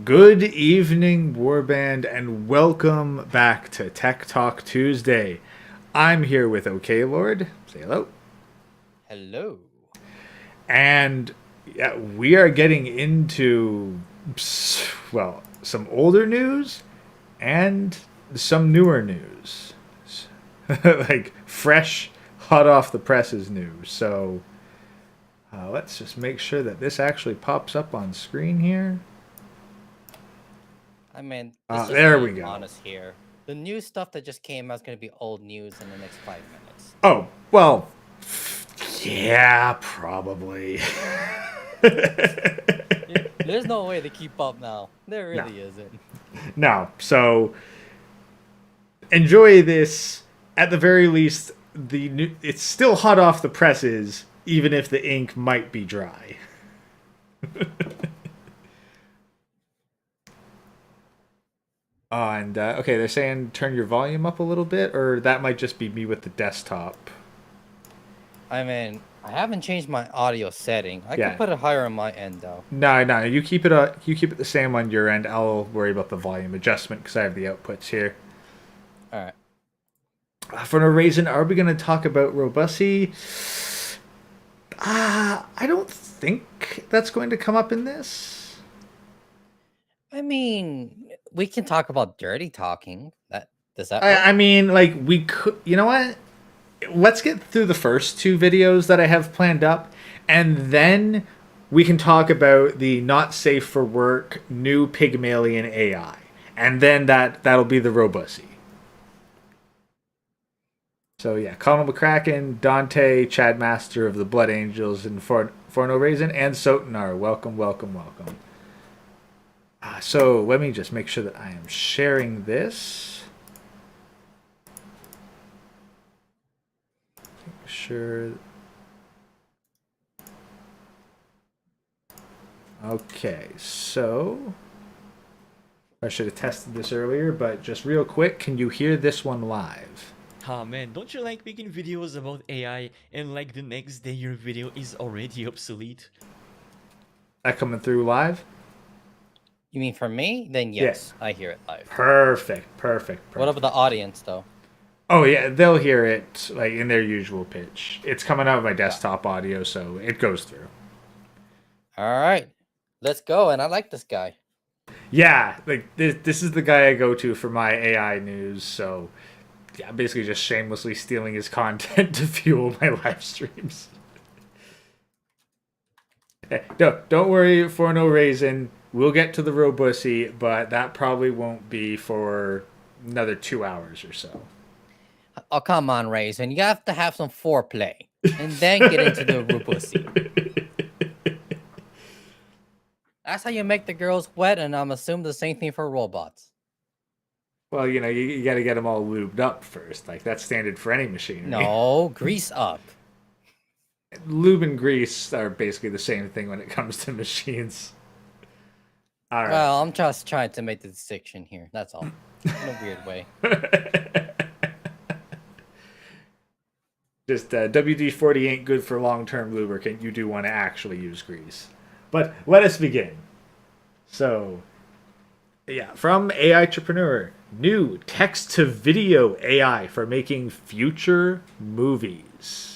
Good evening, Warband, and welcome back to Tech Talk Tuesday. I'm here with OK Lord. Say hello. Hello. And yeah, we are getting into, well, some older news and some newer news. Like fresh, hot off the presses news. So let's just make sure that this actually pops up on screen here. I mean, let's just There be we go. honest here. The new stuff that just came out is going to be old news in the next 5 minutes. Oh, well, yeah, probably. There's no way to keep up now. There No, really isn't. no. So enjoy this. At the very least, it's still hot off the presses, even if the ink might be dry. And okay, they're saying turn your volume up a little bit, or that might just be me with the desktop. I mean, I haven't changed my audio setting. I Yeah. could put it higher on my end though. No. You keep it. You keep it the same on your end. I'll worry about the volume adjustment because I have the outputs here. All right. For no reason, are we going to talk about Robussy? I don't think that's going to come up in this. I mean, we can talk about dirty talking. Does that work? I mean, like, we could. You know what? Let's get through the first two videos that I have planned up, and then we can talk about the not safe for work new Pygmalion AI, and then that'll be the Robussy. So yeah, Colin McCracken, Dante, Chad Master of the Blood Angels, and For No Reason, and Sotanar. Welcome. So let me just make sure that I am sharing this. Make sure. Okay, so I should have tested this earlier, but just real quick, can you hear this one live? Ah man, don't you like making videos about AI and like the next day your video is already obsolete? That coming through live? You mean for me? Then yes, I hear it live. Perfect. What about the audience though? Oh yeah, they'll hear it like in their usual pitch. It's coming out of my desktop audio, so it goes through. All right. Let's go. And I like this guy. Yeah, like this is the guy I go to for my AI news. So yeah, basically just shamelessly stealing his content to fuel my live streams. No, don't worry. For no reason, we'll get to the Robussy, but that probably won't be for another 2 hours or so. Oh, come on, Raisin. You have to have some foreplay and then get into the Robussy. That's how you make the girls wet, and I'm assuming the same thing for robots. Well, you got to get them all lubed up first. Like that's standard for any machinery. No, grease up. Lube and grease are basically the same thing when it comes to machines. All right. Well, I'm just trying to make the distinction here. That's all. In a weird way. Just WD-40 ain't good for long-term lubricant. You do want to actually use grease. But let us begin. So, yeah, from AI Entrepreneur, new text-to-video AI for making future movies.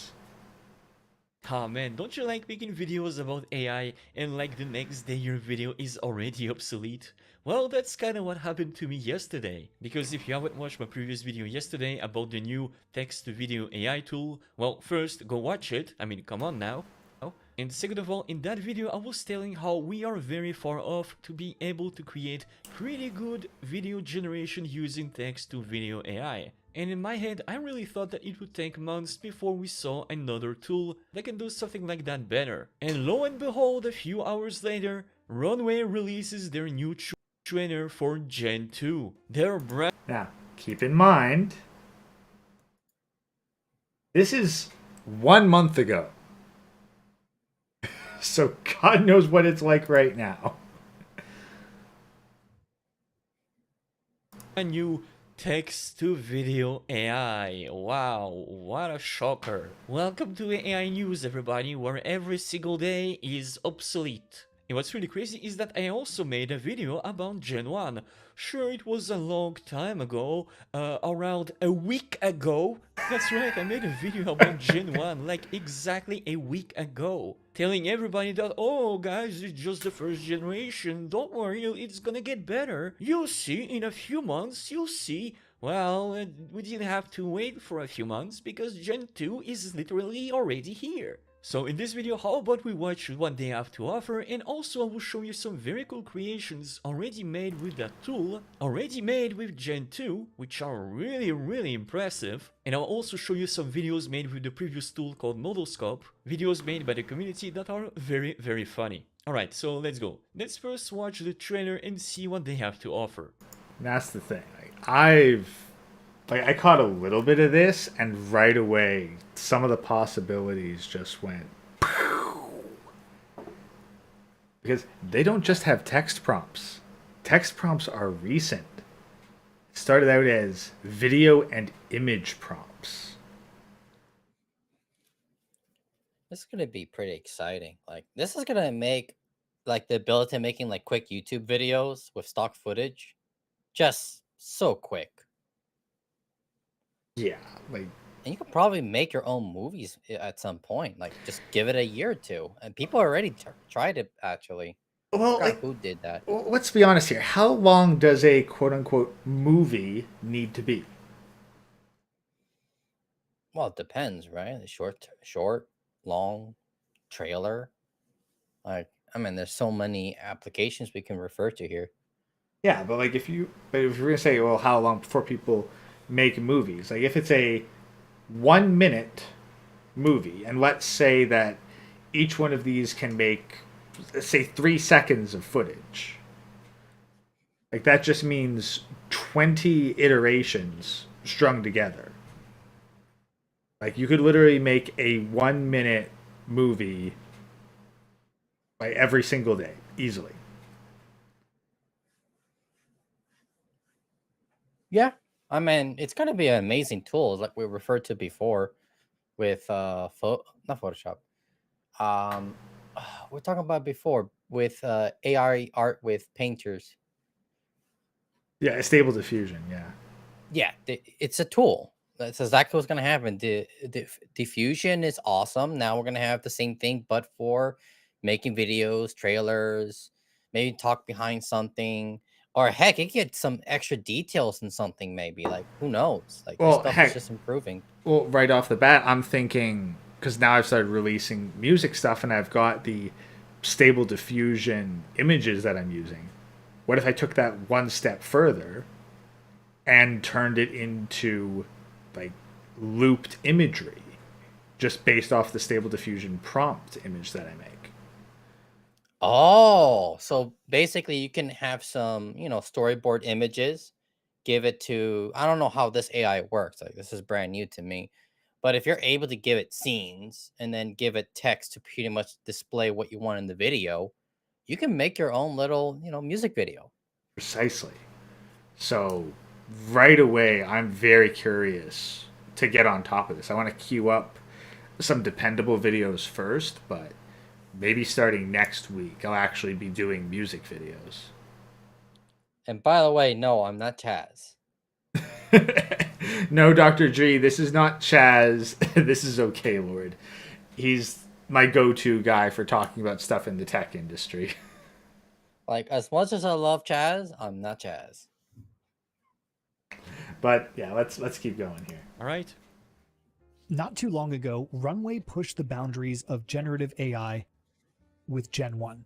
Ah man, don't you like making videos about AI and like the next day your video is already obsolete? Well, that's kinda what happened to me yesterday. Because if you haven't watched my previous video yesterday about the new text-to-video AI tool, well, first, go watch it. I mean, come on now. And second of all, in that video I was telling how we are very far off to be able to create pretty good video generation using text-to-video AI. And in my head, I really thought that it would take months before we saw another tool that can do something like that better. And lo and behold, a few hours later, Runway releases their new trainer for Gen 2. Their brand. Now, keep in mind, this is 1 month ago. So God knows what it's like right now. A new text-to-video AI. Wow, what a shocker. Welcome to AI News, everybody, where every single day is obsolete. And what's really crazy is that I also made a video about Gen 1. Sure, it was a long time ago, around a week ago. That's right, I made a video about Gen 1 like exactly a week ago. Telling everybody that, oh guys, it's just the first generation, don't worry, it's gonna get better. You'll see, in a few months, you'll see. Well, we didn't have to wait for a few months because Gen 2 is literally already here. So in this video, how about we watch what they have to offer, and also I will show you some very cool creations already made with that tool, already made with Gen 2, which are really impressive. And I'll also show you some videos made with the previous tool called Modelscope, videos made by the community that are very funny. Alright, so let's go. Let's first watch the trailer and see what they have to offer. That's the thing. I caught a little bit of this, and right away, some of the possibilities just went. Because they don't just have text prompts. Text prompts are recent. It started out as video and image prompts. This is gonna be pretty exciting. Like, this is gonna make like the ability of making like quick YouTube videos with stock footage just so quick. Yeah, like And you could probably make your own movies at some point. Like, just give it a year or two. And people already tried it, actually. well, I forgot who did that. let's be honest here. How long does a quote unquote movie need to be? Well, it depends, right? The short, long, trailer. Like, I mean, there's so many applications we can refer to here. Yeah, but if we're gonna say, well, how long before people make movies? Like if it's a 1 minute movie, and let's say that each one of these can make, let's say, 3 seconds of footage. Like that just means 20 iterations strung together. Like you could literally make a 1 minute movie by every single day easily. Yeah. I mean, it's going to be an amazing tool, like we referred to before with not Photoshop. Um, we're talking about before with AI art with painters. Yeah, a stable diffusion. Yeah. Yeah, it's a tool. That's exactly what's going to happen. The diffusion is awesome. Now we're going to have the same thing, but for making videos, trailers, maybe talk behind something, or heck, it gets some extra details in something. Maybe, like, who knows? Like, this Well, stuff is heck, just improving. well, right off the bat, I'm thinking, because now I've started releasing music stuff and I've got the stable diffusion images that I'm using. What if I took that one step further and turned it into like looped imagery just based off the stable diffusion prompt image that I make? Oh, so basically you can have some, storyboard images, give it to, I don't know how this AI works. Like, this is brand new to me. But if you're able to give it scenes and then give it text to pretty much display what you want in the video, you can make your own little, music video. Precisely. So right away, I'm very curious to get on top of this. I want to queue up some dependable videos first, but maybe starting next week, I'll actually be doing music videos. And by the way, no, I'm not Chaz. No, Dr. G, this is not Chaz. This is okay, Lord. He's my go-to guy for talking about stuff in the tech industry. Like, as much as I love Chaz, I'm not Chaz. But yeah, let's keep going here. All right. Not too long ago, Runway pushed the boundaries of generative AI with Gen 1,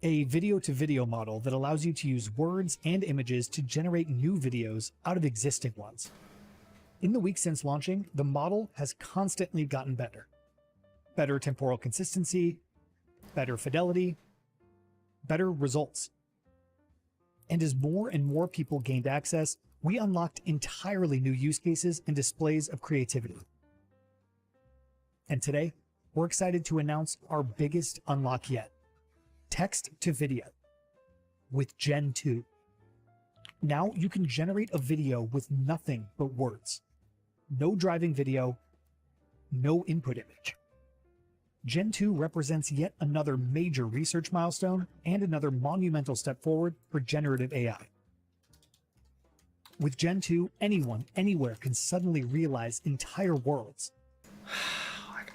a video-to-video model that allows you to use words and images to generate new videos out of existing ones. In the weeks since launching, the model has constantly gotten better. Better temporal consistency, better fidelity, better results. And as more and more people gained access, we unlocked entirely new use cases and displays of creativity. And today, we're excited to announce our biggest unlock yet: text to video with Gen 2. Now you can generate a video with nothing but words. No driving video, no input image. Gen 2 represents yet another major research milestone and another monumental step forward for generative AI. With Gen 2, anyone, anywhere can suddenly realize entire worlds.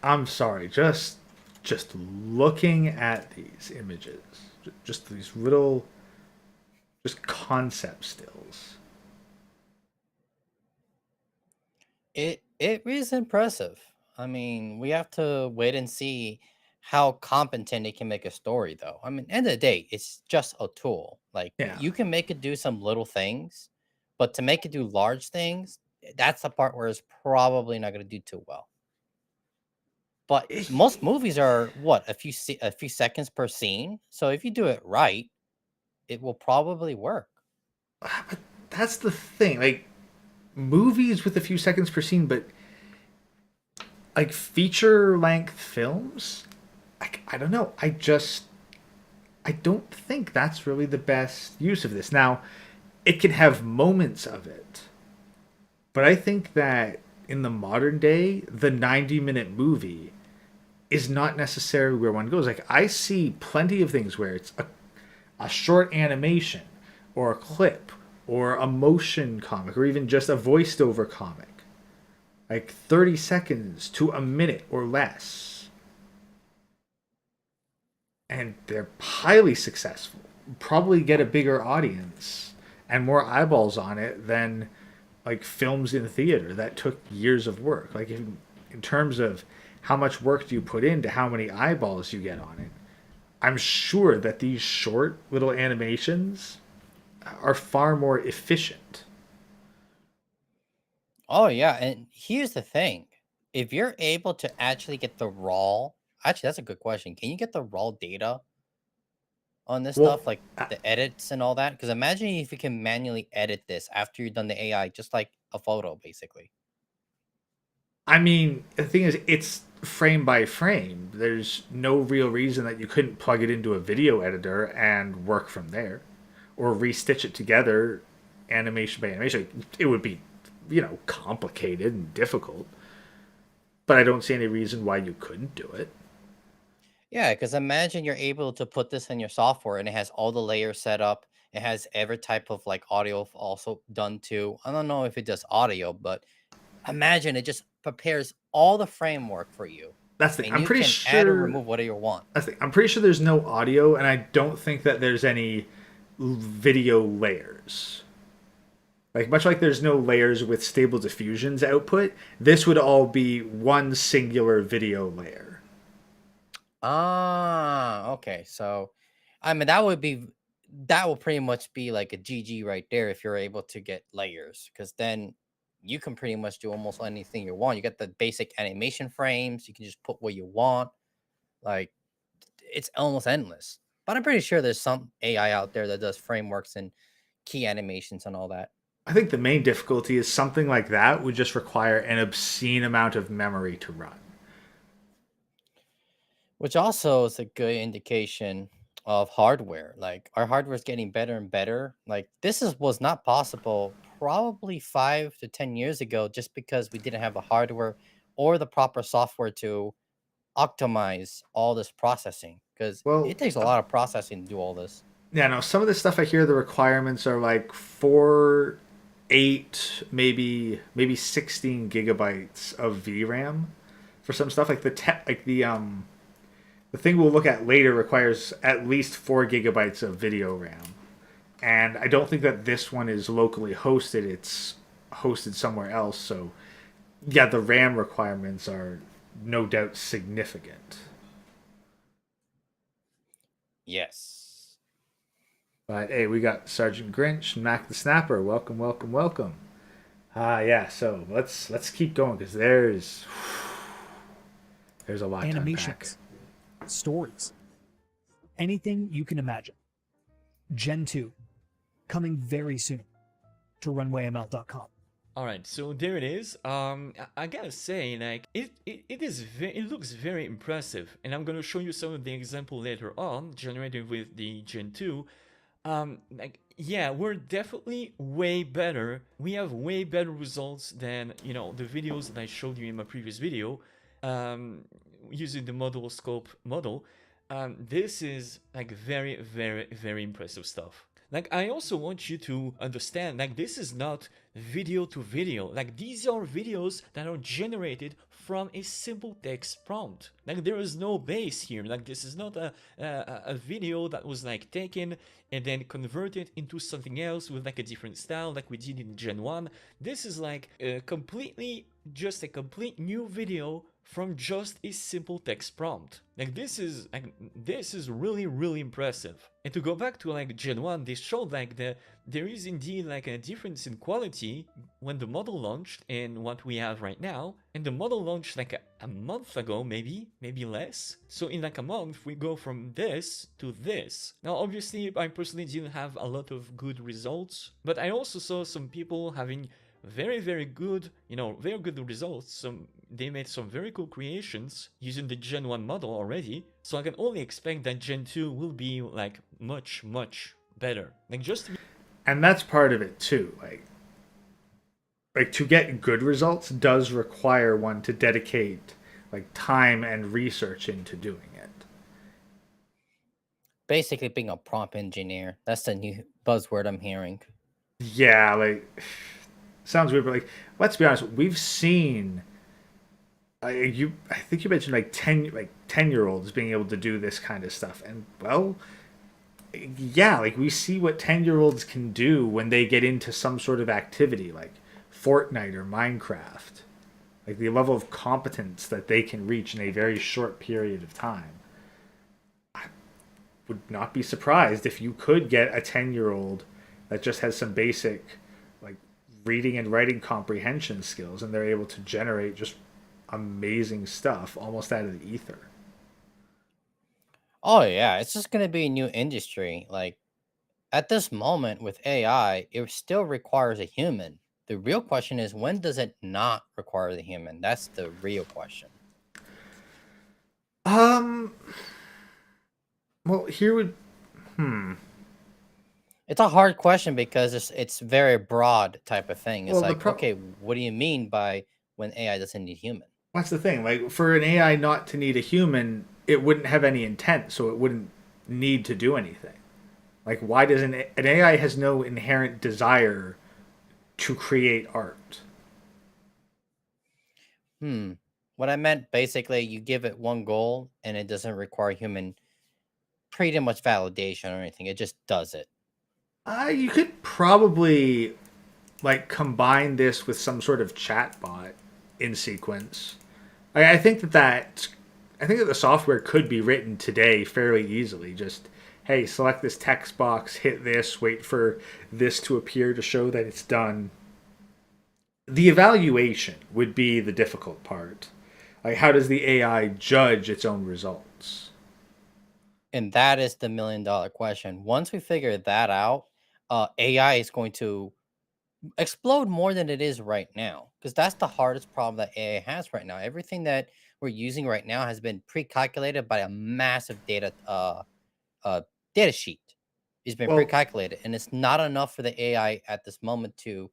I'm sorry, just looking at these images, just these little, just concept stills. It is impressive. I mean, we have to wait and see how competent it can make a story, though. I mean, end of the day, it's just a tool. Like Yeah. you can make it do some little things, but to make it do large things, that's the part where it's probably not going to do too well. But most movies are what, a few seconds per scene. So if you do it right, it will probably work. But that's the thing. Like, movies with a few seconds per scene, but like feature length films, I don't know. I don't think that's really the best use of this. Now, it can have moments of it, but I think that in the modern day, the 90-minute movie is not necessarily where one goes. Like, I see plenty of things where it's a short animation or a clip or a motion comic or even just a voiced over comic. Like 30 seconds to a minute or less. And they're highly successful. Probably get a bigger audience and more eyeballs on it than like films in theater that took years of work. Like in terms of how much work do you put into how many eyeballs you get on it, I'm sure that these short little animations are far more efficient. Oh yeah, and here's the thing. If you're able to actually get the raw, actually that's a good question. Can you get the raw data on this Well, stuff, like the edits and all that? Because imagine if you can manually edit this after you've done the AI, just like a photo, basically. I mean, the thing is, it's frame by frame. There's no real reason that you couldn't plug it into a video editor and work from there, or restitch it together, animation by animation. It would be, complicated and difficult, but I don't see any reason why you couldn't do it. Yeah, because imagine you're able to put this in your software and it has all the layers set up. It has every type of like audio also done too. I don't know if it does audio, but imagine it just prepares all the framework for you, That's the thing. and I'm you pretty can add or sure. remove whatever you want. That's the thing. I'm pretty sure there's no audio, and I don't think that there's any video layers. Like, much like there's no layers with Stable Diffusion's output, this would all be one singular video layer. Ah, okay. So, I mean, that will pretty much be like a GG right there if you're able to get layers, because then you can pretty much do almost anything you want. You get the basic animation frames. You can just put what you want. Like, it's almost endless. But I'm pretty sure there's some AI out there that does frameworks and key animations and all that. I think the main difficulty is something like that would just require an obscene amount of memory to run. Which also is a good indication of hardware. Like our hardware is getting better and better. Like was not possible probably 5 to 10 years ago, just because we didn't have the hardware or the proper software to optimize all this processing. Because Well, it takes a lot of processing to do all this. yeah, no, some of the stuff I hear the requirements are like 4, 8, maybe 16 gigabytes of VRAM for some stuff. Like the thing we'll look at later requires at least 4 gigabytes of video RAM. And I don't think that this one is locally hosted. It's hosted somewhere else. So, yeah, the RAM requirements are no doubt significant. Yes. But hey, we got Sergeant Grinch, Mac the Snapper. Welcome, welcome, welcome. Yeah. So let's keep going because there's a lot to unpack. Animations, stories, anything you can imagine. Gen 2, coming very soon to runwayml.com. All right, so there it is. I gotta say, like, it looks very impressive, and I'm gonna show you some of the example later on, generated with the Gen 2. Like, yeah, we're definitely way better. We have way better results than, the videos that I showed you in my previous video. using the model scope model, this is like very, very, very impressive stuff. Like, I also want you to understand, like, this is not video to video. Like, these are videos that are generated from a simple text prompt. Like, there is no base here. Like, this is not a video that was like taken and then converted into something else with like a different style like we did in Gen 1. This is like a complete new video from just a simple text prompt. Like, this is really, really impressive. And to go back to like Gen 1, they showed like there is indeed like a difference in quality when the model launched and what we have right now. And the model launched like a month ago, maybe less. So in like a month, we go from this to this. Now, obviously, I personally didn't have a lot of good results, but I also saw some people having very, very good, very good results. They made some very cool creations using the Gen 1 model already. So I can only expect that Gen 2 will be like much, much better. Like, just to be... And that's part of it too. Like to get good results does require one to dedicate like time and research into doing it. Basically, being a prompt engineer. That's the new buzzword I'm hearing. Yeah, like sounds weird, but like let's be honest, we've seen I think you mentioned like 10-year-olds being able to do this kind of stuff, and well, yeah, like we see what 10-year-olds can do when they get into some sort of activity like Fortnite or Minecraft. Like the level of competence that they can reach in a very short period of time. I would not be surprised if you could get a 10-year-old that just has some basic like reading and writing comprehension skills, and they're able to generate just amazing stuff almost out of the ether. Oh yeah, it's just gonna be a new industry. Like at this moment with AI, it still requires a human. The real question is, when does it not require the human? That's the real question. Um. Well, here would. It's a hard question because it's very broad type of thing. It's Well, like, okay, what do you mean by when AI doesn't need human? That's the thing. Like for an AI not to need a human, it wouldn't have any intent, so it wouldn't need to do anything. Like, why does an AI has no inherent desire to create art? What I meant basically, you give it one goal and it doesn't require human pretty much validation or anything. It just does it. You could probably like combine this with some sort of chatbot in sequence. I think that the software could be written today fairly easily. Just, hey, select this text box, hit this, wait for this to appear to show that it's done. The evaluation would be the difficult part. Like, how does the AI judge its own results? And that is the $1,000,000 question. Once we figure that out, AI is going to explode more than it is right now, because that's the hardest problem that AI has right now. Everything that we're using right now has been pre-calculated by a massive data sheet. It's been Well, pre-calculated, and it's not enough for the AI at this moment to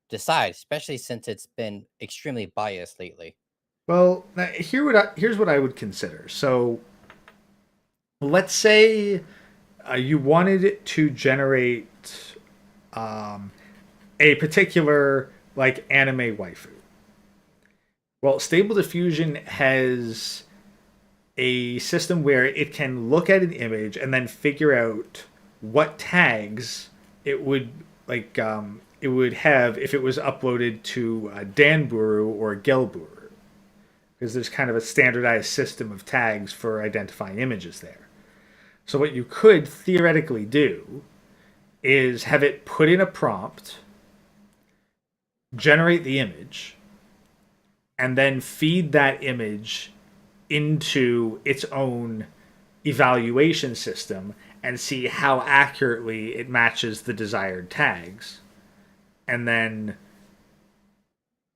decide, especially since it's been extremely biased lately. well, now, here's what I would consider. So, let's say you wanted to generate a particular like anime waifu. Well, Stable Diffusion has a system where it can look at an image and then figure out what tags it would it would have if it was uploaded to Danburu or Gelburu, because there's kind of a standardized system of tags for identifying images there. So what you could theoretically do is have it put in a prompt, generate the image, and then feed that image into its own evaluation system and see how accurately it matches the desired tags, and then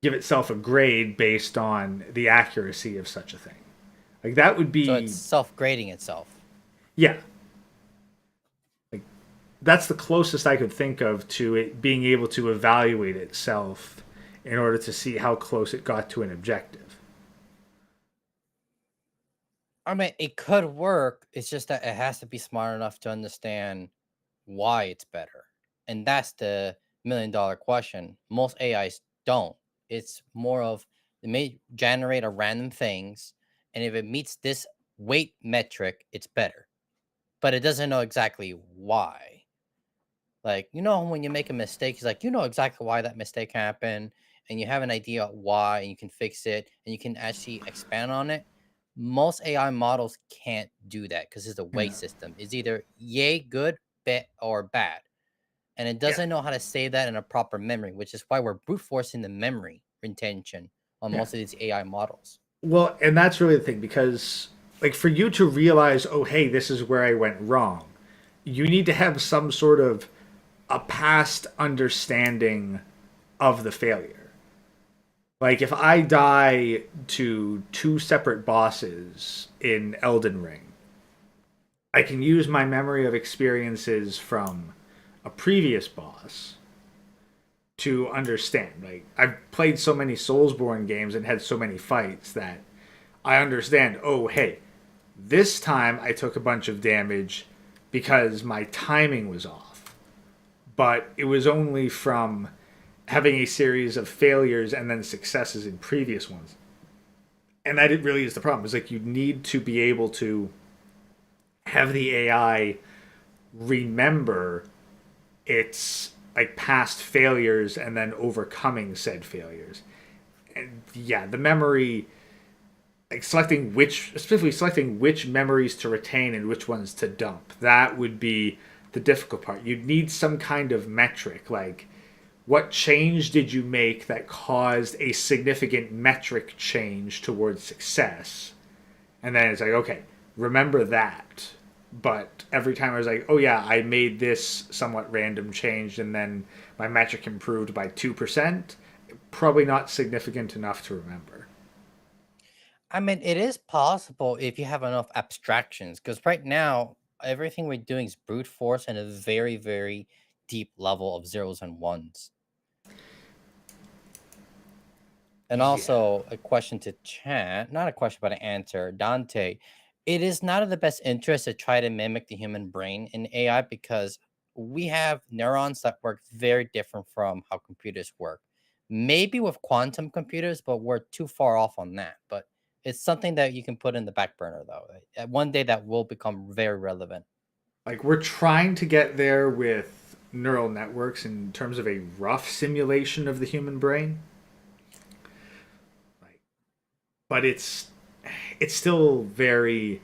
give itself a grade based on the accuracy of such a thing. Like that would be... So it's self-grading itself. Yeah. Like that's the closest I could think of to it being able to evaluate itself in order to see how close it got to an objective. I mean, it could work. It's just that it has to be smart enough to understand why it's better. And that's the $1 million question. Most AIs don't. It's more of they may generate a random things, and if it meets this weight metric, it's better. But it doesn't know exactly why. Like, when you make a mistake, he's like, exactly why that mistake happened, and you have an idea why, and you can fix it, and you can actually expand on it. Most AI models can't do that because it's a weight Yeah. system. It's either yay, good, or bad. And it Yeah. doesn't know how to save that in a proper memory, which is why we're brute forcing the memory retention on Yeah. most of these AI models. Well, and that's really the thing because, like, for you to realize, oh, hey, this is where I went wrong, you need to have some sort of a past understanding of the failure. Like, if I die to two separate bosses in Elden Ring, I can use my memory of experiences from a previous boss to understand. Like, I've played so many Soulsborne games and had so many fights that I understand, oh, hey, this time I took a bunch of damage because my timing was off. But it was only from having a series of failures and then successes in previous ones. And that it really is the problem. It's like you need to be able to have the AI remember its like past failures and then overcoming said failures. And yeah, the memory, like specifically selecting which memories to retain and which ones to dump, that would be the difficult part. You'd need some kind of metric, like what change did you make that caused a significant metric change towards success? And then it's like, okay, remember that. But every time I was like, oh yeah, I made this somewhat random change and then my metric improved by 2%, probably not significant enough to remember. I mean, it is possible if you have enough abstractions, because right now, everything we're doing is brute force and a very, very deep level of zeros and ones. And Yeah. also a question to chat, not a question, but an answer. Dante, it is not in the best interest to try to mimic the human brain in AI because we have neurons that work very different from how computers work. Maybe with quantum computers, but we're too far off on that. But it's something that you can put in the back burner, though. One day that will become very relevant. Like we're trying to get there with neural networks in terms of a rough simulation of the human brain. Like, but it's still very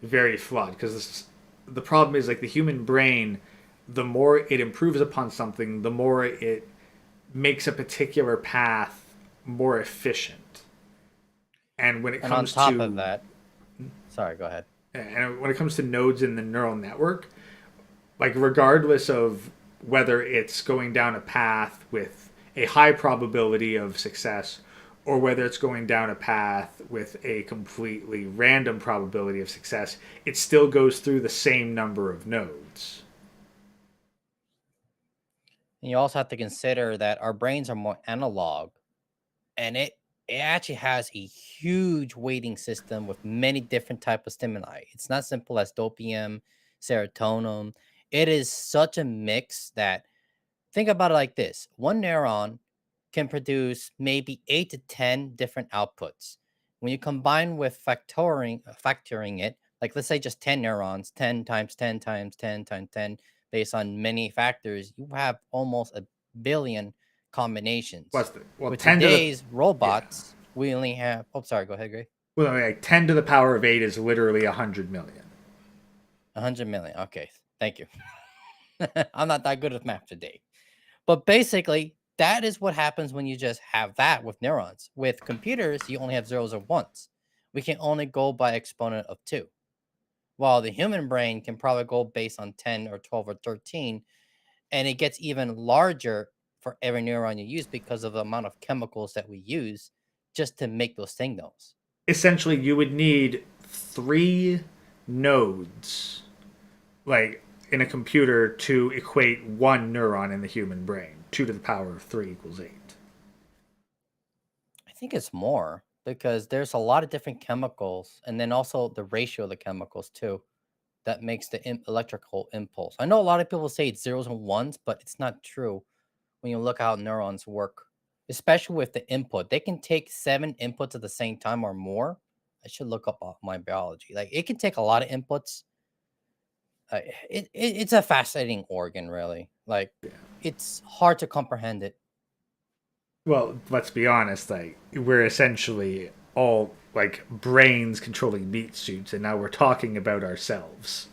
very flawed because the problem is like the human brain, the more it improves upon something, the more it makes a particular path more efficient. And when it And on comes top of to that, sorry, go ahead. and when it comes to nodes in the neural network, like regardless of whether it's going down a path with a high probability of success or whether it's going down a path with a completely random probability of success, it still goes through the same number of nodes. And you also have to consider that our brains are more analog, and it actually has a huge weighting system with many different type of stimuli. It's not simple as dopamine, serotonin. It is such a mix that think about it like this. One neuron can produce maybe 8 to 10 different outputs. When you combine with factoring it, like let's say just 10 neurons, 10 times 10 times 10 times 10, based on many factors, you have almost a billion combinations. What's the well With 10 to the today's yeah. robots, we only have, oh, sorry, go ahead, Gray. Well, like 10 to the power of 8 is literally 100 million. 100 million. Okay, thank you. I'm not that good with math today. But basically, that is what happens when you just have that with neurons. With computers, you only have zeros and ones. We can only go by exponent of 2. While the human brain can probably go based on 10 or 12 or 13, and it gets even larger for every neuron you use because of the amount of chemicals that we use just to make those signals. Essentially, you would need 3 nodes like in a computer to equate 1 neuron in the human brain. 2 to the power of 3 equals 8. I think it's more because there's a lot of different chemicals, and then also the ratio of the chemicals too that makes the electrical impulse. I know a lot of people say it's zeros and ones, but it's not true when you look how neurons work, especially with the input. They can take 7 inputs at the same time or more. I should look up my biology. Like it can take a lot of inputs. It's a fascinating organ, really. Like it's hard to comprehend it. Well, let's be honest, like we're essentially all like brains controlling meat suits, and now we're talking about ourselves.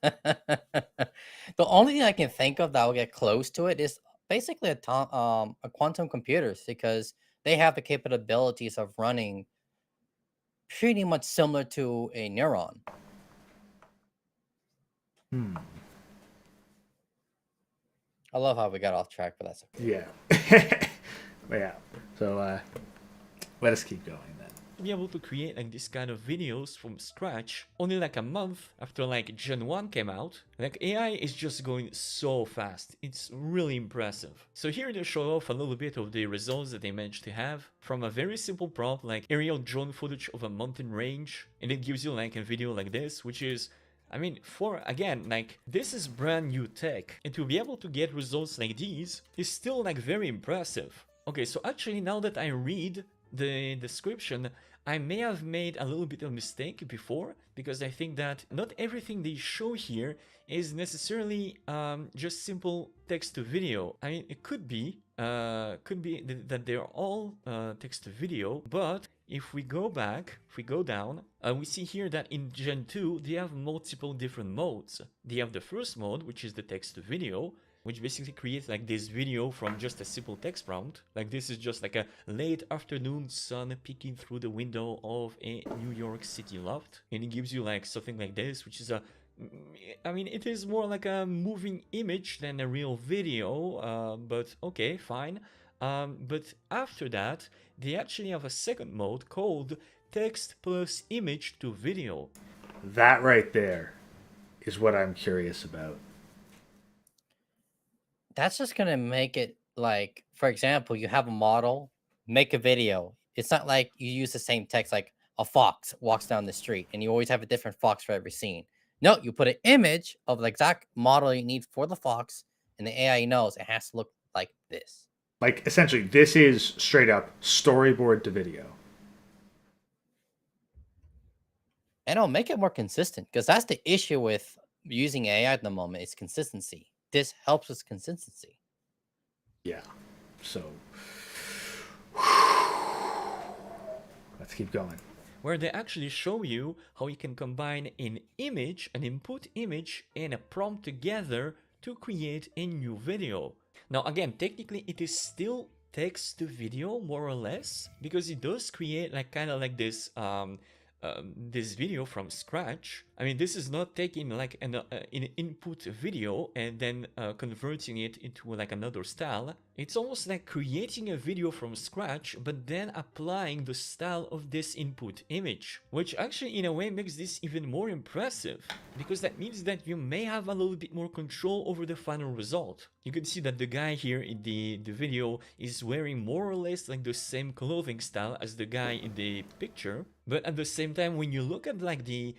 The only thing I can think of that will get close to it is basically a quantum computers because they have the capabilities of running pretty much similar to a neuron. Hmm. I love how we got off track, but that's okay. Yeah. Yeah. So let us keep going then. Be able to create like this kind of videos from scratch only like a month after like Gen 1 came out. Like AI is just going so fast. It's really impressive. So here they show off a little bit of the results that they managed to have from a very simple prompt like aerial drone footage of a mountain range, and it gives you like a video like this, which is, I mean, for again, like this is brand new tech, and to be able to get results like these is still like very impressive. Okay, so actually now that I read the description, I may have made a little bit of mistake before, because I think that not everything they show here is necessarily just simple text to video. I mean, it could be that they're all text to video, but if we go back, if we go down, we see here that in Gen 2 they have multiple different modes. They have the first mode, which is the text to video, which basically creates like this video from just a simple text prompt. Like this is just like a late afternoon sun peeking through the window of a New York City loft, and it gives you like something like this, which is a, I mean, it is more like a moving image than a real video, but okay, fine. But after that, they actually have a second mode called text plus image to video. That right there is what I'm curious about. That's just gonna make it like, for example, you have a model, make a video. It's not like you use the same text like a fox walks down the street and you always have a different fox for every scene. No, you put an image of the exact model you need for the fox, and the AI knows it has to look like this. Like essentially, this is straight up storyboard to video. And it'll make it more consistent because that's the issue with using AI at the moment. It's consistency. This helps with consistency. Yeah. So let's keep going. Where they actually show you how you can combine an image, an input image, and a prompt together to create a new video. Now again, technically it is still text to video more or less, because it does create like kind of like this video from scratch. I mean, this is not taking like an input video and then converting it into like another style. It's almost like creating a video from scratch, but then applying the style of this input image, which actually in a way makes this even more impressive, because that means that you may have a little bit more control over the final result. You can see that the guy here in the video is wearing more or less like the same clothing style as the guy in the picture, but at the same time, when you look at like the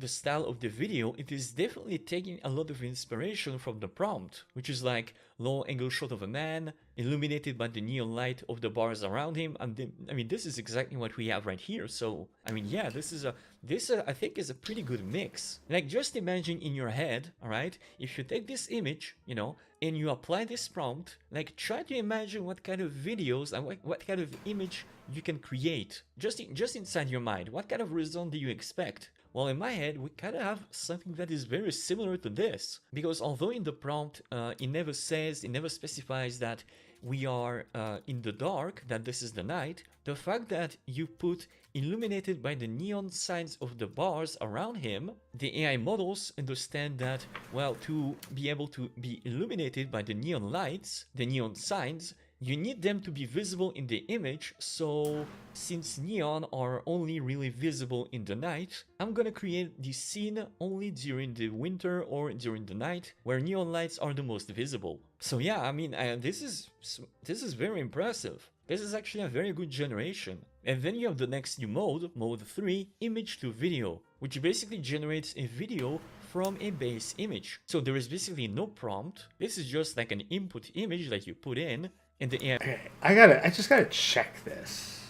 style of the video, it is definitely taking a lot of inspiration from the prompt, which is like low angle shot of a man illuminated by the neon light of the bars around him. And I mean, this is exactly what we have right here. So I mean, yeah, this I think is a pretty good mix. Like, just imagine in your head, all right, if you take this image, you know, and you apply this prompt, like try to imagine what kind of videos and what kind of image you can create just inside your mind. What kind of result do you expect? Well, in my head, we kind of have something that is very similar to this, because although in the prompt it never specifies that we are in the dark, that this is the night, the fact that you put illuminated by the neon signs of the bars around him, the AI models understand that, well, to be able to be illuminated by the neon lights, the neon signs, you need them to be visible in the image. So since neon are only really visible in the night, I'm gonna create the scene only during the winter or during the night where neon lights are the most visible. So yeah, I mean, this is very impressive. This is actually a very good generation. And then you have the next new mode, mode 3, image to video, which basically generates a video from a base image. So there is basically no prompt. This is just like an input image that you put in, and the AI. Okay, I just gotta check this.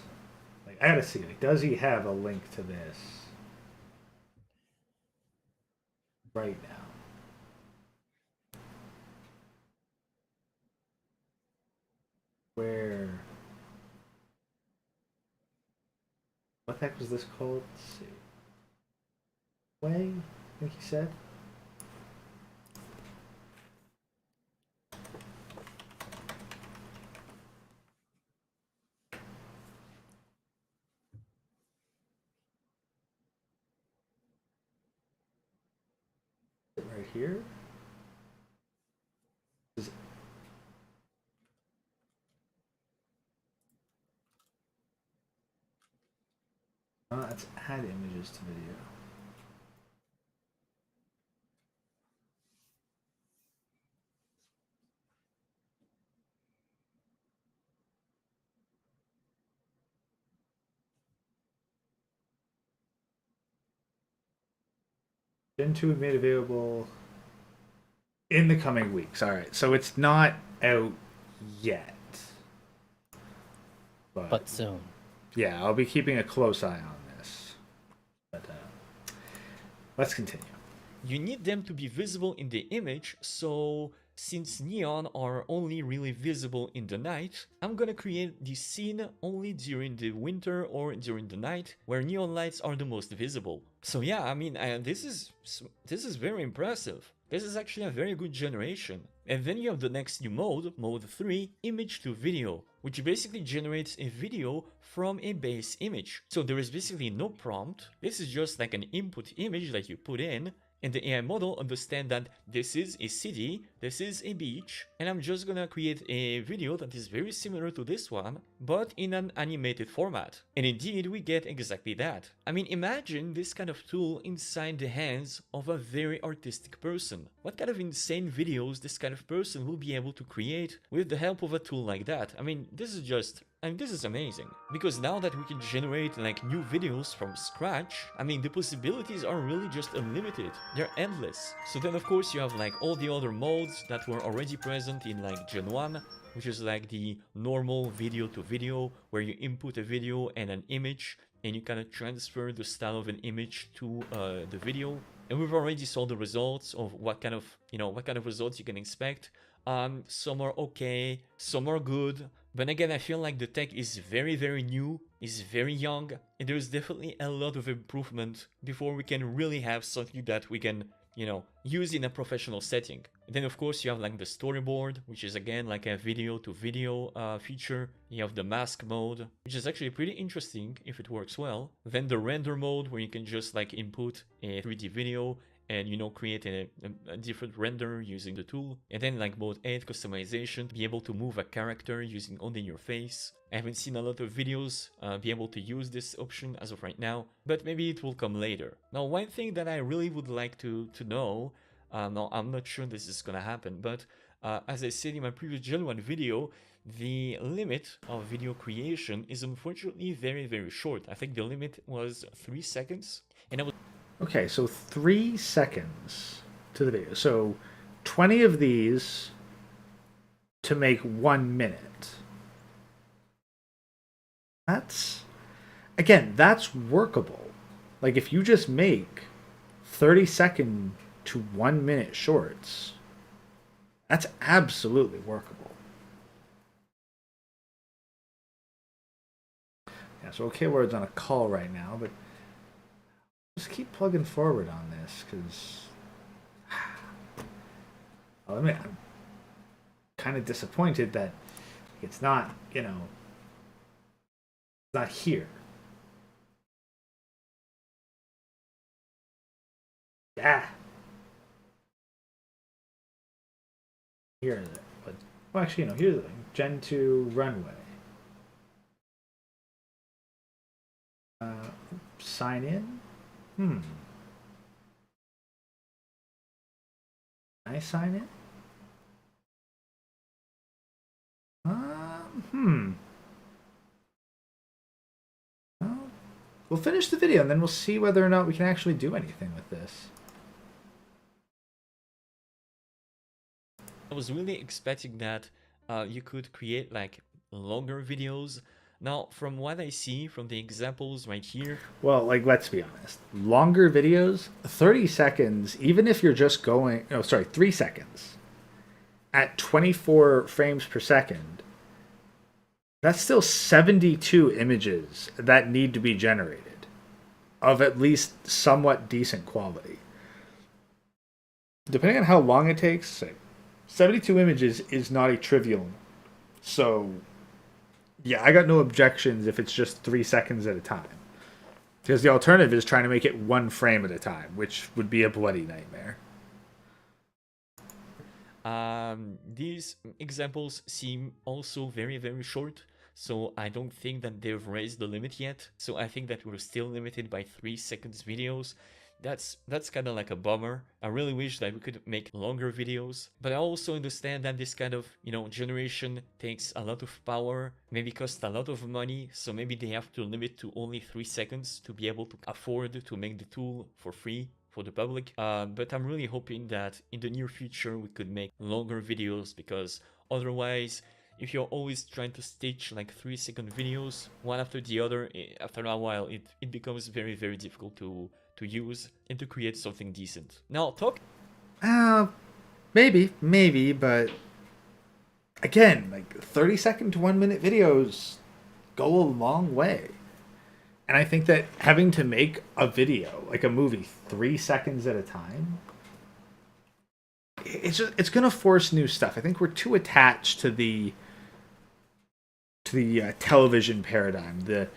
Like, I gotta see, like, does he have a link to this right now? Where? What the heck was this called? Let's see. Way, I think he said. Right here. Is- Let's add images to video. Gen 2 made available in the coming weeks. All right, so it's not out yet. But soon. Yeah, I'll be keeping a close eye on this. But let's continue. You need them to be visible in the image, so since neon are only really visible in the night, I'm gonna create the scene only during the winter or during the night where neon lights are the most visible. So yeah, I mean, this is very impressive. This is actually a very good generation. And then you have the next new mode, mode 3, image to video, which basically generates a video from a base image. So there is basically no prompt. This is just like an input image that you put in, and the AI model understands that this is a city, this is a beach, and I'm just gonna create a video that is very similar to this one, but in an animated format. And indeed, we get exactly that. I mean, imagine this kind of tool inside the hands of a very artistic person. What kind of insane videos this kind of person will be able to create with the help of a tool like that? I mean, this is amazing, because now that we can generate like new videos from scratch, I mean, the possibilities are really just unlimited. They're endless. So then of course you have like all the other modes that were already present in like Gen 1, which is like the normal video to video, where you input a video and an image, and you kind of transfer the style of an image to the video. And we've already saw the results of what kind of results you can expect. Some are okay, some are good. But again, I feel like the tech is very, very new, is very young, and there's definitely a lot of improvement before we can really have something that we can, use in a professional setting. And then of course you have like the storyboard, which is again like a video to video feature. You have the mask mode, which is actually pretty interesting if it works well. Then the render mode, where you can just like input a 3D video and create a different render using the tool. And then like mode 8, customization, be able to move a character using only your face. I haven't seen a lot of videos be able to use this option as of right now, but maybe it will come later. Now, one thing that I really would like to know, now I'm not sure this is gonna happen, but as I said in my previous Gen 1 video, the limit of video creation is unfortunately very, very short. I think the limit was 3 seconds, and I was Okay, so 3 seconds to the video. So 20 of these to make 1 minute. That's workable. Like, if you just make 30-second to 1 minute shorts, that's absolutely workable. Yeah, so OK Word's on a call right now, but just keep plugging forward on this, because I'm kind of disappointed that it's not, not here. Yeah. Here is it. But, well, actually, here's the thing. Gen 2 runway. Sign in? Can I sign in? Well, we'll finish the video and then we'll see whether or not we can actually do anything with this. I was really expecting that you could create like longer videos. Now, from what I see from the examples right here, Well, like, let's be honest. Longer videos, 30 seconds, even if you're just going, 3 seconds at 24 frames per second, that's still 72 images that need to be generated of at least somewhat decent quality. Depending on how long it takes, 72 images is not a trivial. So, yeah, I got no objections if it's just 3 seconds at a time. Because the alternative is trying to make it 1 frame at a time, which would be a bloody nightmare. these examples seem also very, very short. So I don't think that they've raised the limit yet. So I think that we're still limited by 3 seconds videos. That's kind of like a bummer. I really wish that we could make longer videos, but I also understand that this kind of, generation takes a lot of power, maybe costs a lot of money, so maybe they have to limit to only 3 seconds to be able to afford to make the tool for free for the public. But I'm really hoping that in the near future we could make longer videos, because otherwise, if you're always trying to stitch like 3-second videos one after the other, after a while it becomes very, very difficult to use and to create something decent. Now, Maybe, but again, like 30-second to 1-minute videos go a long way. And I think that having to make a video, like a movie, 3 seconds at a time, it's gonna force new stuff. I think we're too attached to the television paradigm, the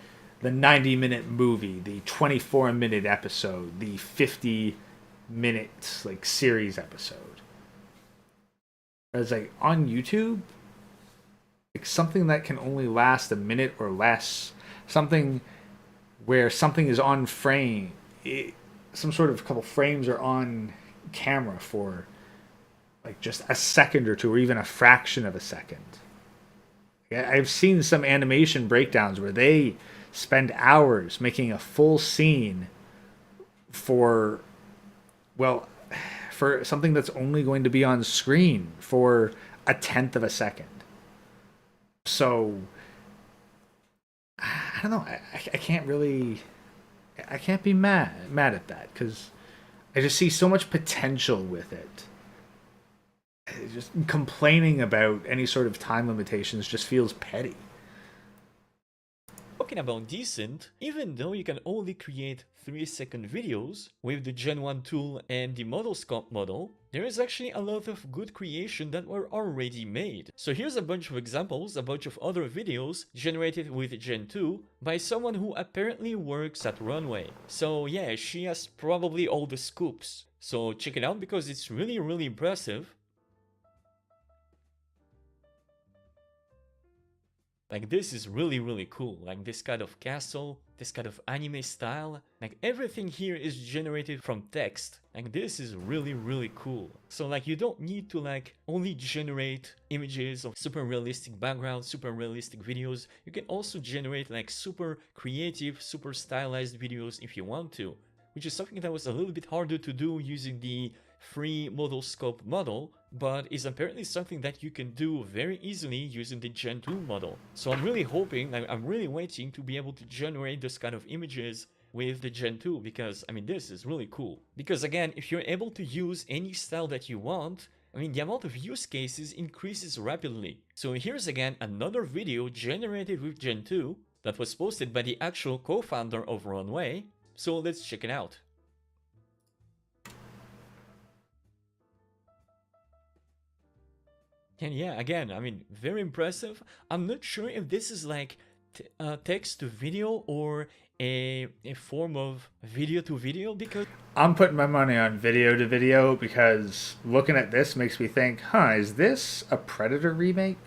90-minute movie, the 24-minute episode, the 50-minute like series episode. As like on YouTube, like something that can only last a minute or less, something where something is on frame, some sort of couple frames are on camera for like just a second or two, or even a fraction of a second. I've seen some animation breakdowns where they spend hours making a full scene for something that's only going to be on screen for 1/10 of a second. So I don't know. I can't be mad at that, because I just see so much potential with it. Just complaining about any sort of time limitations just feels petty. talking about decent, even though you can only create 3-second videos with the Gen 1 tool and the model scope model, there is actually a lot of good creation that were already made. So here's a bunch of examples, a bunch of other videos generated with Gen 2 by someone who apparently works at Runway. So yeah, she has probably all the scoops. So check it out, because it's really, really impressive. Like, this is really, really cool. Like, this kind of castle, this kind of anime style. Like, everything here is generated from text. Like, this is really, really cool. So, like, you don't need to, like, only generate images of super realistic backgrounds, super realistic videos. You can also generate, like, super creative, super stylized videos if you want to, which is something that was a little bit harder to do using the free model scope model, but is apparently something that you can do very easily using the Gen 2 model. So I'm really hoping, I'm really waiting to be able to generate this kind of images with the Gen 2, because I mean, this is really cool. Because again, if you're able to use any style that you want, I mean, the amount of use cases increases rapidly. So here's again another video generated with Gen 2 that was posted by the actual co-founder of Runway. So let's check it out. And yeah, again, I mean, very impressive. I'm not sure if this is like text to video or a form of video to video, because I'm putting my money on video to video, because looking at this makes me think, is this a Predator remake?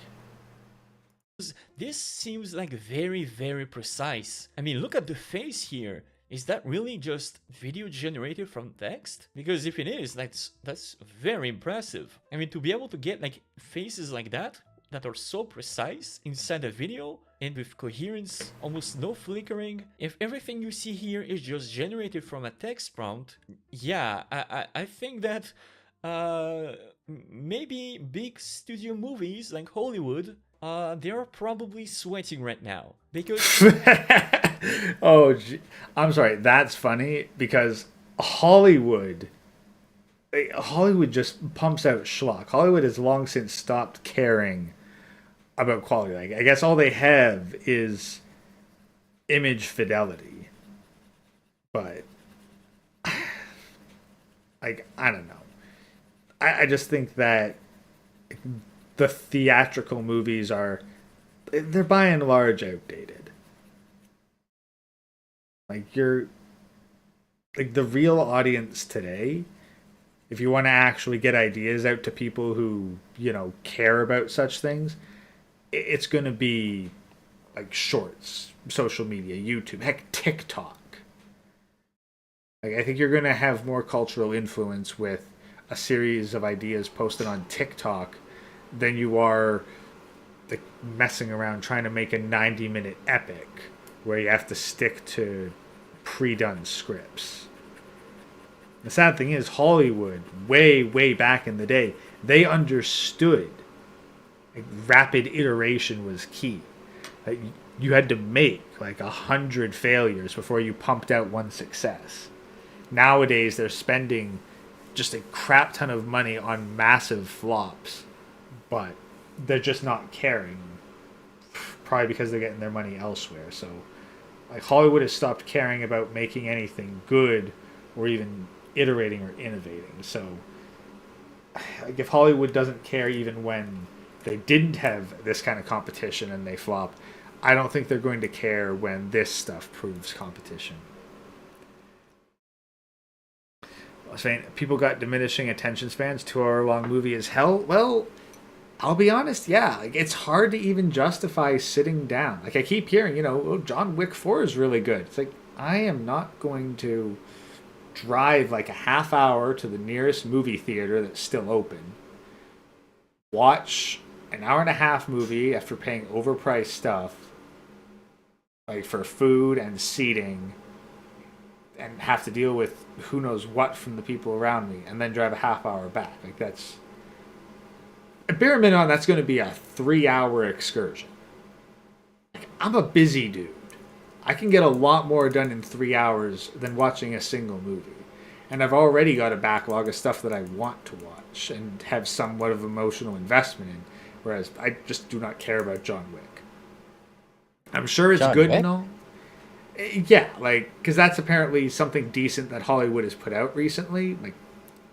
this seems like very, very precise. I mean, look at the face here. Is that really just video generated from text? Because if it is, that's very impressive. I mean, to be able to get like faces like that are so precise inside a video and with coherence, almost no flickering. If everything you see here is just generated from a text prompt, yeah, I think that maybe big studio movies like Hollywood, they are probably sweating right now because Oh, I'm sorry. That's funny because Hollywood, Hollywood just pumps out schlock. Hollywood has long since stopped caring about quality. Like, I guess all they have is image fidelity. But like, I don't know. I just think that the theatrical movies they're by and large outdated. Like, you're like the real audience today, if you want to actually get ideas out to people who, care about such things, it's going to be like shorts, social media, YouTube, heck, TikTok. Like, I think you're going to have more cultural influence with a series of ideas posted on TikTok than you are like messing around trying to make a 90-minute epic where you have to stick to pre-done scripts. The sad thing is, Hollywood, way, way back in the day, they understood like, rapid iteration was key. Like, you had to make like 100 failures before you pumped out one success. Nowadays, they're spending just a crap ton of money on massive flops, but they're just not caring. Probably because they're getting their money elsewhere. So, like, Hollywood has stopped caring about making anything good or even iterating or innovating. So, like, if Hollywood doesn't care even when they didn't have this kind of competition and they flop, I don't think they're going to care when this stuff proves competition. I was saying people got diminishing attention spans. 2-hour-long movie is hell. Well, I'll be honest, yeah. Like, it's hard to even justify sitting down. Like, I keep hearing, oh, John Wick 4 is really good. It's like, I am not going to drive like a half hour to the nearest movie theater that's still open, watch an hour and a half movie after paying overpriced stuff, like for food and seating, and have to deal with who knows what from the people around me, and then drive a half hour back. Like, that's at bare minimum, that's going to be a 3-hour excursion. Like, I'm a busy dude. I can get a lot more done in 3 hours than watching a single movie. And I've already got a backlog of stuff that I want to watch and have somewhat of emotional investment in, whereas I just do not care about John Wick. I'm sure it's John good Wick? and all. Yeah, like, because that's apparently something decent that Hollywood has put out recently. Like,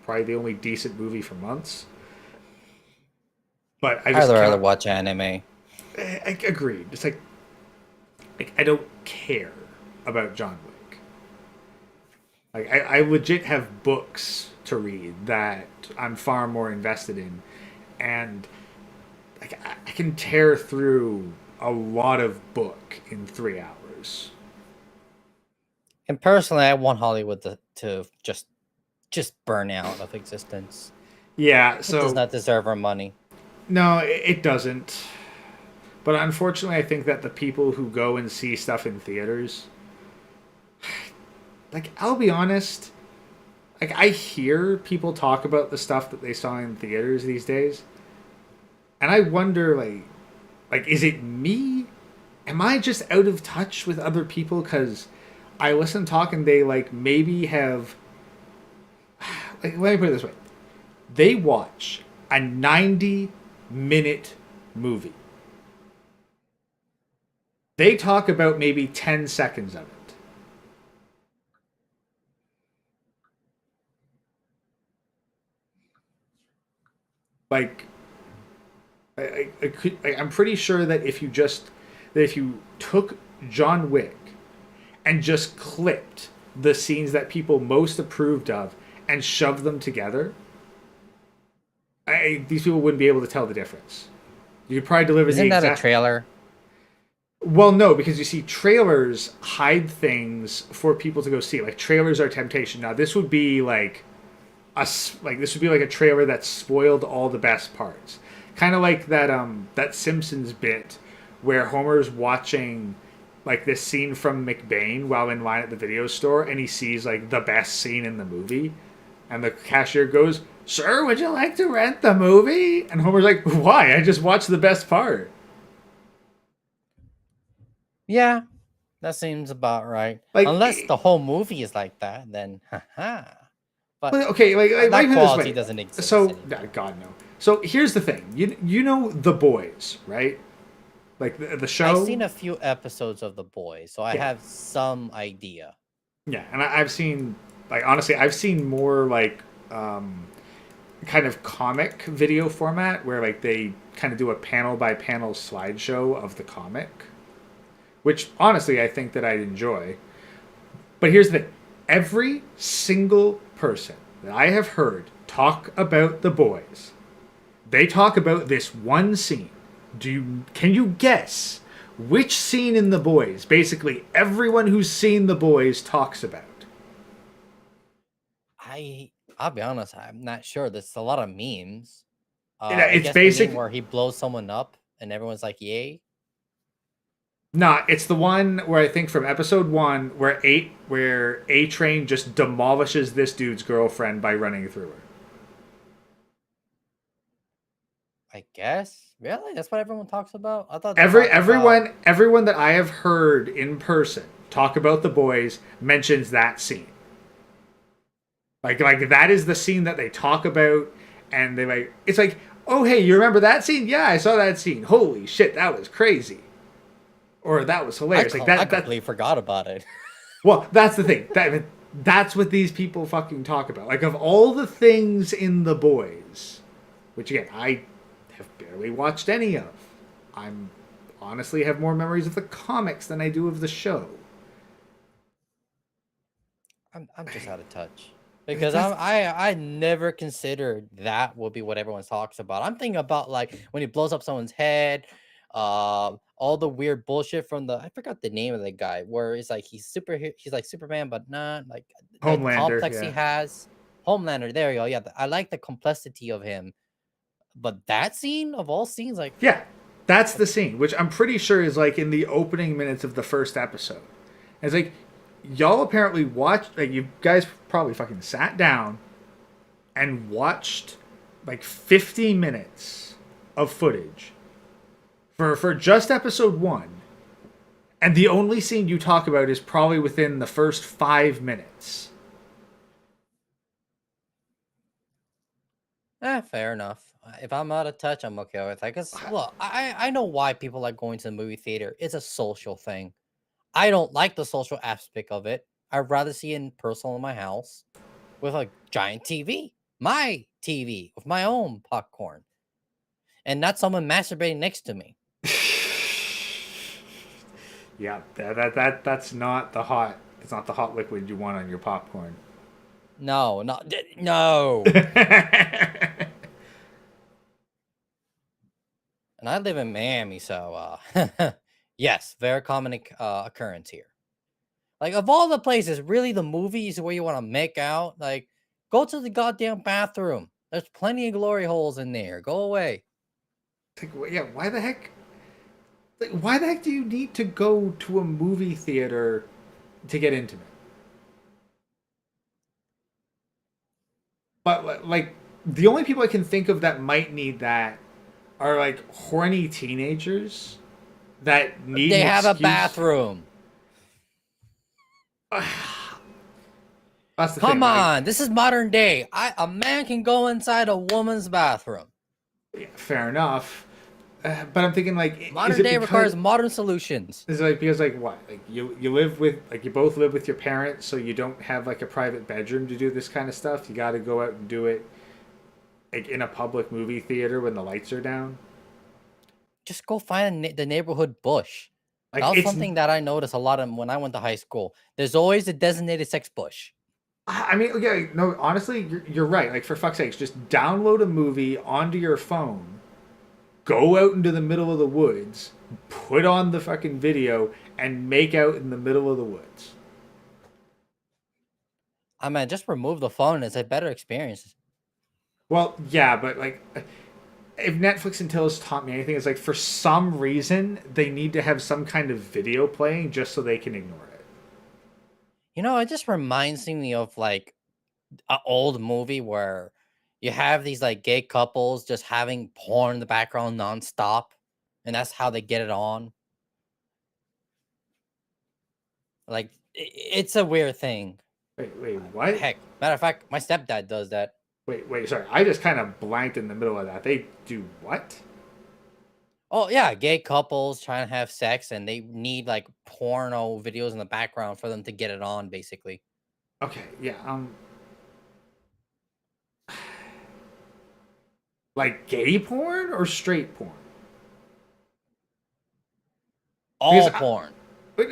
probably the only decent movie for months. But I just I'd rather cannot... watch anime. I agreed. It's like I don't care about John Wick. Like, I legit have books to read that I'm far more invested in, and like I can tear through a lot of book in 3 hours. And personally, I want Hollywood to just burn out of existence. Yeah, It so does not deserve our money. no, it doesn't. But unfortunately, I think that the people who go and see stuff in theaters, like, I'll be honest, like, I hear people talk about the stuff that they saw in theaters these days, and I wonder, like, is it me? Am I just out of touch with other people? Because I listen talk and they, like, maybe have, like, let me put it this way. They watch a 90-minute movie. They talk about maybe 10 seconds of it. Like, I'm pretty sure that if you took John Wick and just clipped the scenes that people most approved of and shoved them together, these people wouldn't be able to tell the difference. You could probably deliver Isn't the that exact... a trailer? Well, no, because you see, trailers hide things for people to go see. Like trailers are temptation. Now, this would be like this would be like a trailer that spoiled all the best parts. Kind of like that Simpsons bit where Homer's watching like this scene from McBain while in line at the video store, and he sees like the best scene in the movie, and the cashier goes, "Sir, would you like to rent the movie?" And Homer's like, "Why? I just watched the best part." Yeah, that seems about right. Like, Unless the whole movie is like that, then haha. But well, okay, like that put it this quality way. doesn't exist So, anymore. God no. So here's the thing. You know The Boys, right? Like the show. I've seen a few episodes of The Boys, so I Yeah. have some idea. Yeah, and I've seen, like, honestly, I've seen more like kind of comic video format where like they kind of do a panel by panel slideshow of the comic, which honestly I think that I'd enjoy. But here's the thing. Every single person that I have heard talk about The Boys, they talk about this one scene. Can you guess which scene in The Boys basically everyone who's seen The Boys talks about? I'll be honest, I'm not sure. There's a lot of memes. It's I guess the basic. meme where he blows someone up and everyone's like, "Yay!" Nah, it's the one where I think from episode 1 where A Train just demolishes this dude's girlfriend by running through her. I guess. Really, that's what everyone talks about. I thought they talked about- Everyone that I have heard in person talk about The Boys mentions that scene. Like that is the scene that they talk about, and they like it's like, "Oh hey, you remember that scene? Yeah, I saw that scene. Holy shit, that was crazy." Or that was hilarious. I completely forgot about it. Well, that's the thing. That's what these people fucking talk about. Like, of all the things in The Boys, which again, I have barely watched any of. I'm honestly have more memories of the comics than I do of the show. I'm just out of touch because I never considered that would be what everyone talks about. I'm thinking about like when he blows up someone's head, all the weird bullshit from I forgot the name of the guy where it's like he's like Superman but not like the Homelander, complex he yeah. has. Homelander, there you go. Yeah, I like the complexity of him, but that scene of all scenes, like Yeah, that's the scene, which I'm pretty sure is like in the opening minutes of the first episode. And it's like, y'all apparently watched, like you guys probably fucking sat down and watched like 50 minutes of footage for just episode 1. And the only scene you talk about is probably within the first 5 minutes. fair enough. If I'm out of touch, I'm okay with that. Because look, I know why people like going to the movie theater. It's a social thing. I don't like the social aspect of it. I'd rather see it in person in my house with a giant TV, my TV with my own popcorn, and not someone masturbating next to me. Yeah, that's not the hot. It's not the hot liquid you want on your popcorn. No. And I live in Miami, so yes, very common occurrence here. Like of all the places, really the movies where you want to make out, like go to the goddamn bathroom. There's plenty of glory holes in there. Go away. Like, yeah, why the heck? Like, why the heck do you need to go to a movie theater to get intimate? But like, the only people I can think of that might need that are like horny teenagers that need. They an have a excuse. bathroom. That's the Come thing, like, on, this is modern day. A man can go inside a woman's bathroom. yeah, fair enough. But I'm thinking like Modern day requires modern solutions. Is it like because like what? Like you live with like you both live with your parents, so you don't have like a private bedroom to do this kind of stuff. You got to go out and do it like in a public movie theater when the lights are down. Just go find the neighborhood bush. Like That was it's something that I noticed a lot of when I went to high school. There's always a designated sex bush. I mean, okay, no, honestly, you're right. Like for fuck's sakes, just download a movie onto your phone, go out into the middle of the woods, put on the fucking video, and make out in the middle of the woods. I mean, just remove the phone. It's a better experience. Well, yeah, but like, if Netflix until has taught me anything, it's like for some reason they need to have some kind of video playing just so they can ignore it. You know, it just reminds me of like an old movie where you have these like gay couples just having porn in the background nonstop, and that's how they get it on. Like, it's a weird thing. Wait, what? Heck, matter of fact, my stepdad does that. Wait, sorry. I just kind of blanked in the middle of that. They do what? Oh yeah, gay couples trying to have sex and they need like porno videos in the background for them to get it on, basically. Okay, yeah, like gay porn or straight porn? All Because porn.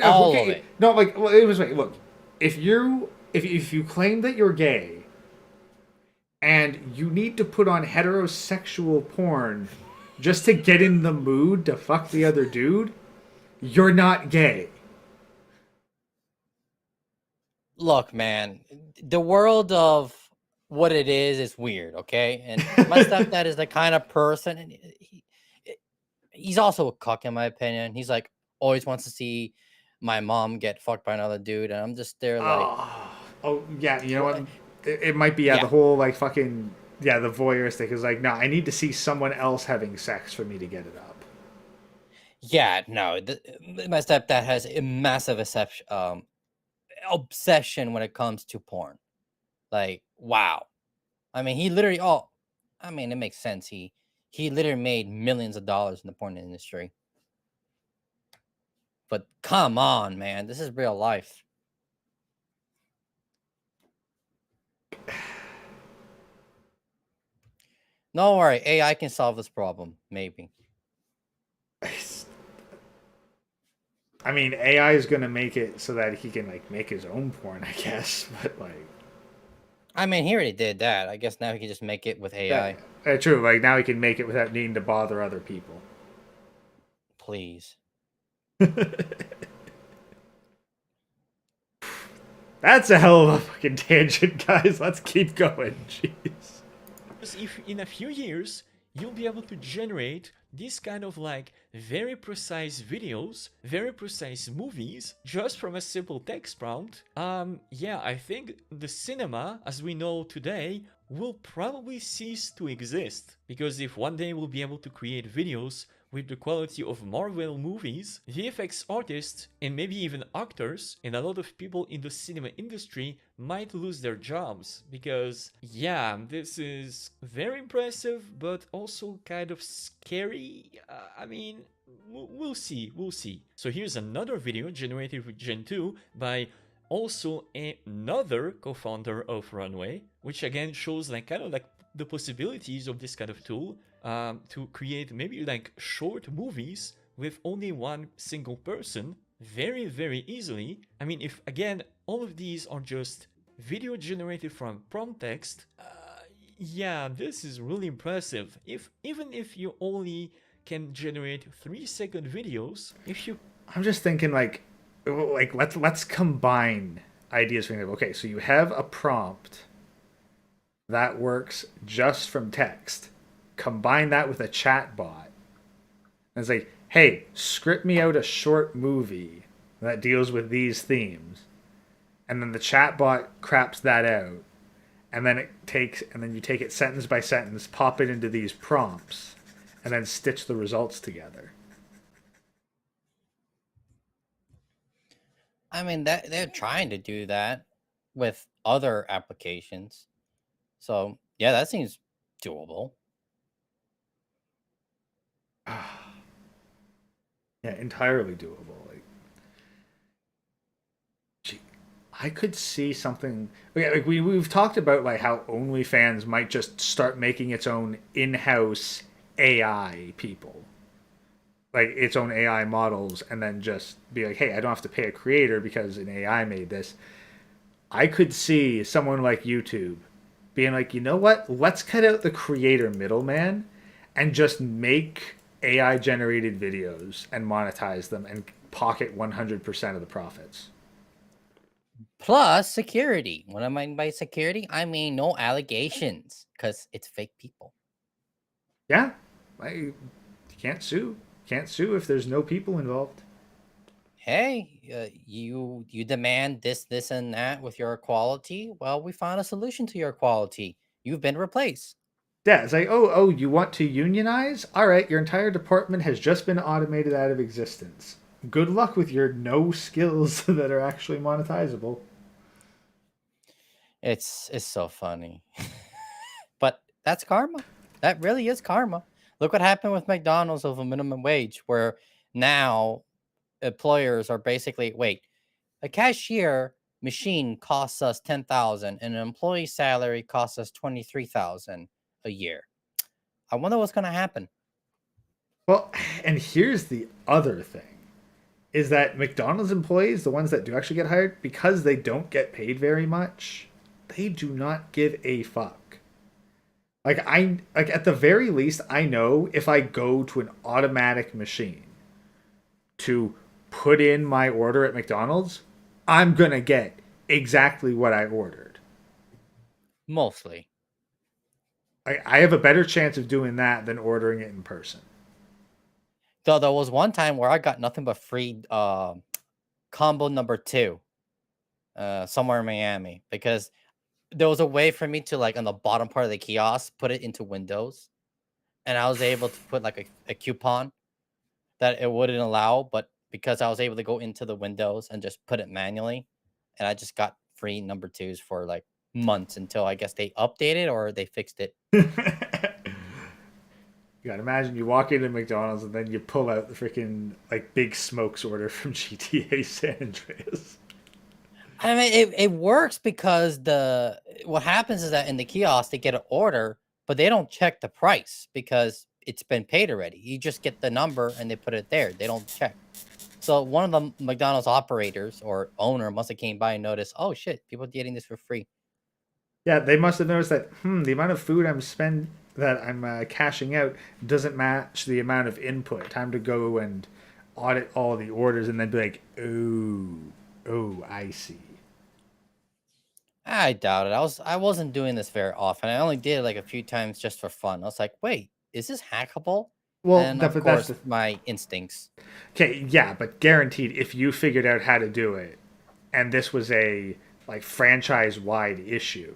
all All of it. No, like well, it was like, look, if you claim that you're gay and you need to put on heterosexual porn just to get in the mood to fuck the other dude, you're not gay. Look, man, the world of what it is weird, okay? And my stepdad is the kind of person, and he's also a cuck in my opinion. He's like always wants to see my mom get fucked by another dude, and I'm just there like, Oh yeah, you know what? what? It might be the Yeah, whole like fucking the voyeuristic is like no, I need to see someone else having sex for me to get it up. yeah, no, my stepdad has a massive obsession when it comes to porn. Like, wow. I mean, he literally. Oh, I mean, it makes sense. He literally made millions of dollars in the porn industry. But come on, man, this is real life. Don't worry, AI can solve this problem. Maybe. I mean, AI is gonna make it so that he can like make his own porn, I guess. But like, I mean, he already did that. I guess now he can just make it with AI. true. Like now he can make it without needing to bother other people. Please. That's a hell of a fucking tangent, guys. Let's keep going. Jeez. Because if in a few years you'll be able to generate these kind of like very precise videos, very precise movies just from a simple text prompt, yeah, I think the cinema as we know today will probably cease to exist. Because if one day we'll be able to create videos with the quality of Marvel movies, VFX artists and maybe even actors and a lot of people in the cinema industry might lose their jobs. Because yeah, this is very impressive but also kind of scary. I mean, we'll see. So here's another video generated with Gen 2 by also another co-founder of Runway, which again shows like kind of like the possibilities of this kind of tool to create maybe like short movies with only one single person very, very easily. I mean, if again, all of these are just video generated from prompt text, yeah, this is really impressive. Even if you only can generate 3-second videos, if you... I'm just thinking like let's combine ideas from there. Okay, so you have a prompt that works just from text. Combine that with a chat bot. And it's like, hey, script me out a short movie that deals with these themes. And then the chat bot craps that out. And then you take it sentence by sentence, pop it into these prompts, and then stitch the results together. I mean, that they're trying to do that with other applications. So yeah, that seems doable. Yeah, entirely doable. Like, gee, I could see something. Like we've talked about like how OnlyFans might just start making its own in-house AI people, like its own AI models, and then just be like, hey, I don't have to pay a creator because an AI made this. I could see someone like YouTube being like, you know what? Let's cut out the creator middleman and just make AI generated videos and monetize them and pocket 100% of the profits. Plus security. What I mean by security, I mean no allegations because it's fake people. Yeah, you can't sue. Can't sue if there's no people involved. Hey, you demand this, and that with your equality. Well, we found a solution to your equality. You've been replaced. Yeah, it's like, oh, you want to unionize? All right, your entire department has just been automated out of existence. Good luck with your no skills that are actually monetizable. It's so funny. But that's karma. That really is karma. Look what happened with McDonald's over minimum wage, where now employers are basically wait, a cashier machine costs us 10,000 and an employee salary costs us 23,000 a year. I wonder what's going to happen. Well, and here's the other thing is that McDonald's employees, the ones that do actually get hired, because they don't get paid very much, they do not give a fuck. Like at the very least, I know if I go to an automatic machine to put in my order at McDonald's, I'm gonna get exactly what I ordered. Mostly. I have a better chance of doing that than ordering it in person. Though there was one time where I got nothing but free combo number 2 somewhere in Miami because there was a way for me to like on the bottom part of the kiosk put it into Windows, and I was able to put like a coupon that it wouldn't allow, but because I was able to go into the Windows and just put it manually, and I just got free number 2s for like months until I guess they updated or they fixed it. You gotta imagine you walk into McDonald's and then you pull out the freaking like big smokes order from GTA San Andreas. I mean, it works because what happens is that in the kiosk they get an order, but they don't check the price because it's been paid already. You just get the number and they put it there. They don't check. So one of the McDonald's operators or owner must have came by and noticed, oh shit, people are getting this for free. Yeah, they must have noticed that the amount of food I'm cashing out doesn't match the amount of input. Time to go and audit all the orders and then be like, oh, I see. I doubt it. I wasn't doing this very often. I only did it like a few times just for fun. I was like, wait, is this hackable? Well, And of but that's course, my instincts. okay. Yeah, but guaranteed, if you figured out how to do it, and this was a like franchise-wide issue,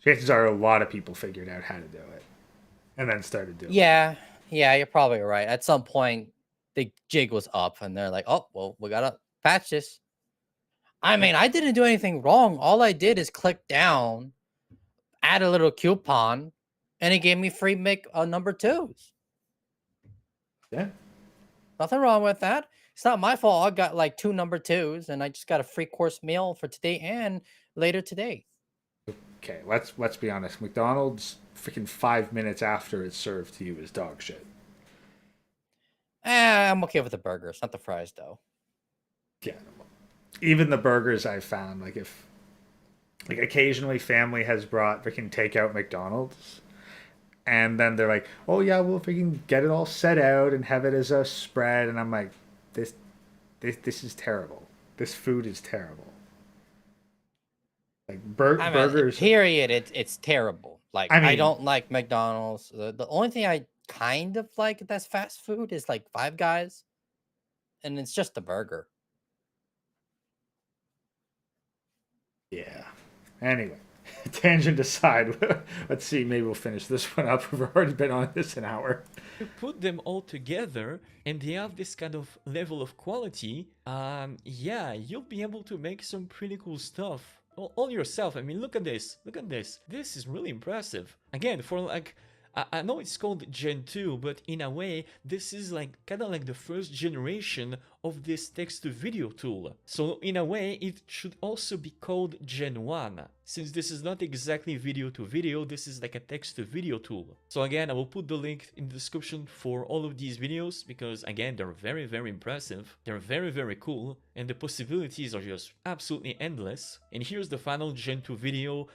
chances are a lot of people figured out how to do it and then started doing it. Yeah, you're probably right. At some point, the jig was up, and they're like, "Oh, well, we gotta patch this." I mean, I didn't do anything wrong. All I did is click down, add a little coupon, and it gave me free number 2s. Yeah. Nothing wrong with that. It's not my fault. I got like 2 number 2s, and I just got a free course meal for today and later today. Okay, let's be honest. McDonald's freaking 5 minutes after it's served to you is dog shit. I'm okay with the burgers, not the fries, though. Yeah. Even the burgers I've found, like if like occasionally family has brought freaking takeout McDonald's and then they're like, oh yeah, we'll freaking get it all set out and have it as a spread, and I'm like, this is terrible. This food is terrible. Like I mean, burgers. period. It's terrible. Like I I mean, don't like McDonald's. The only thing I kind of like that's fast food is like Five Guys, and it's just a burger. yeah. Anyway, tangent aside, let's see. Maybe we'll finish this one up. We've already been on this an hour. You put them all together and they have this kind of level of quality, yeah, you'll be able to make some pretty cool stuff all yourself. I mean, look at this. Look at this. This is really impressive. Again, for like, I know it's called Gen 2, but in a way, this is like kind of like the first generation of this text-to-video tool. So in a way, it should also be called Gen 1, since this is not exactly video-to-video, this is like a text-to-video tool. So again, I will put the link in the description for all of these videos, because again, they're very, very impressive, they're very, very cool, and the possibilities are just absolutely endless. And here's the final Gen 2 video.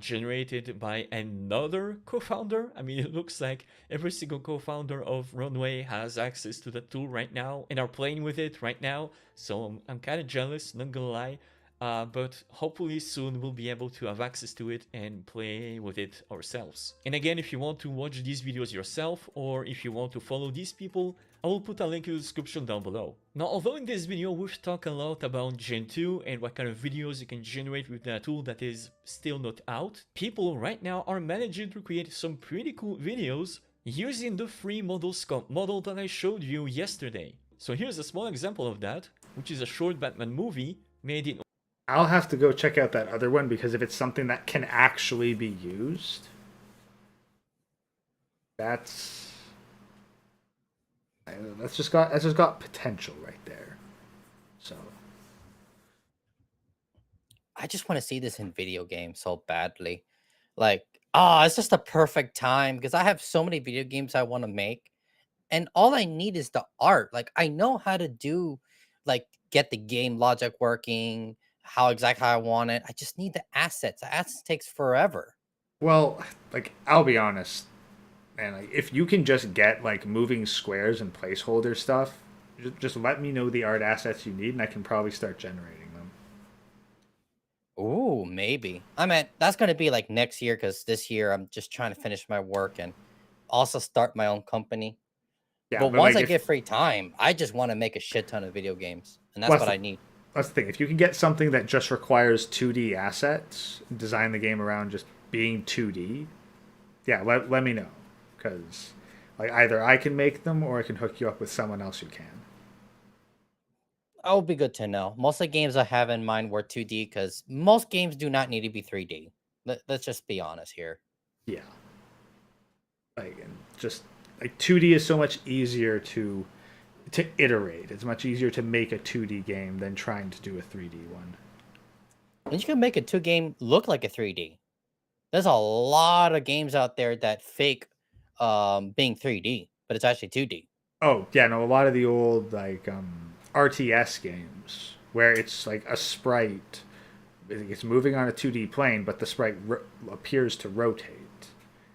generated by another co-founder. I mean, it looks like every single co-founder of Runway has access to the tool right now and are playing with it right now. So I'm kind of jealous, not gonna lie. But hopefully soon we'll be able to have access to it and play with it ourselves. And again, if you want to watch these videos yourself, or if you want to follow these people, I will put a link in the description down below. Now, although in this video we've talked a lot about Gen 2 and what kind of videos you can generate with that tool that is still not out, people right now are managing to create some pretty cool videos using the free model scope model that I showed you yesterday. So here's a small example of that, which is a short Batman movie made in... I'll have to go check out that other one, because if it's something that can actually be used, that's just got potential right there. So I just want to see this in video games so badly. Like, ah, it's just a perfect time because I have so many video games I want to make, and all I need is the art. Like, I know how to do, like, get the game logic working, how exactly how I want it. I just need the assets. The assets takes forever. well, like, I'll be honest, man. Like, if you can just get like moving squares and placeholder stuff, just let me know the art assets you need, and I can probably start generating them. Ooh, maybe. I mean, that's gonna be like next year because this year I'm just trying to finish my work and also start my own company. Yeah, But but once like I if get free time, I just want to make a shit ton of video games, and that's well, what I need. that's the thing. If you can get something that just requires 2D assets, design the game around just being 2D, yeah, let me know, because like either I can make them or I can hook you up with someone else who can. That would be good to know. Most of the games I have in mind were 2D because most games do not need to be 3D. Let's just be honest here. Yeah, like, and just like 2D is so much easier to iterate. It's much easier to make a 2D game than trying to do a 3D one. And you can make a 2 game look like a 3D. There's a lot of games out there that fake being 3D, but it's actually 2D. Oh yeah, no, a lot of the old like RTS games where it's like a sprite, it's moving on a 2D plane, but the sprite appears to rotate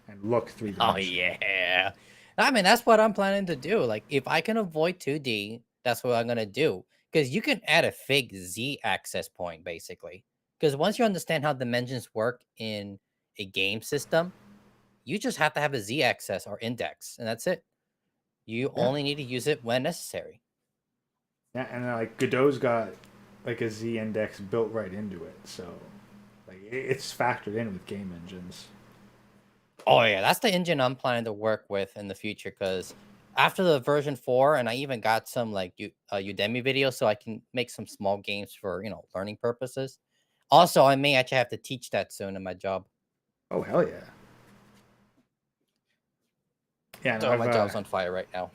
and look three Oh dimensional. yeah. I mean, that's what I'm planning to do. Like, if I can avoid 2D, that's what I'm gonna do. Because you can add a fake Z access point, basically. Because once you understand how dimensions work in a game system, you just have to have a Z access or index, and that's it. You Yeah, only need to use it when necessary. yeah, and like Godot's got like a Z index built right into it, so like it's factored in with game engines. Oh yeah, that's the engine I'm planning to work with in the future. Because after the version 4, and I even got some like Udemy videos, so I can make some small games for learning purposes. Also, I may actually have to teach that soon in my job. Oh hell yeah, yeah. No, So I've my job's on fire right now.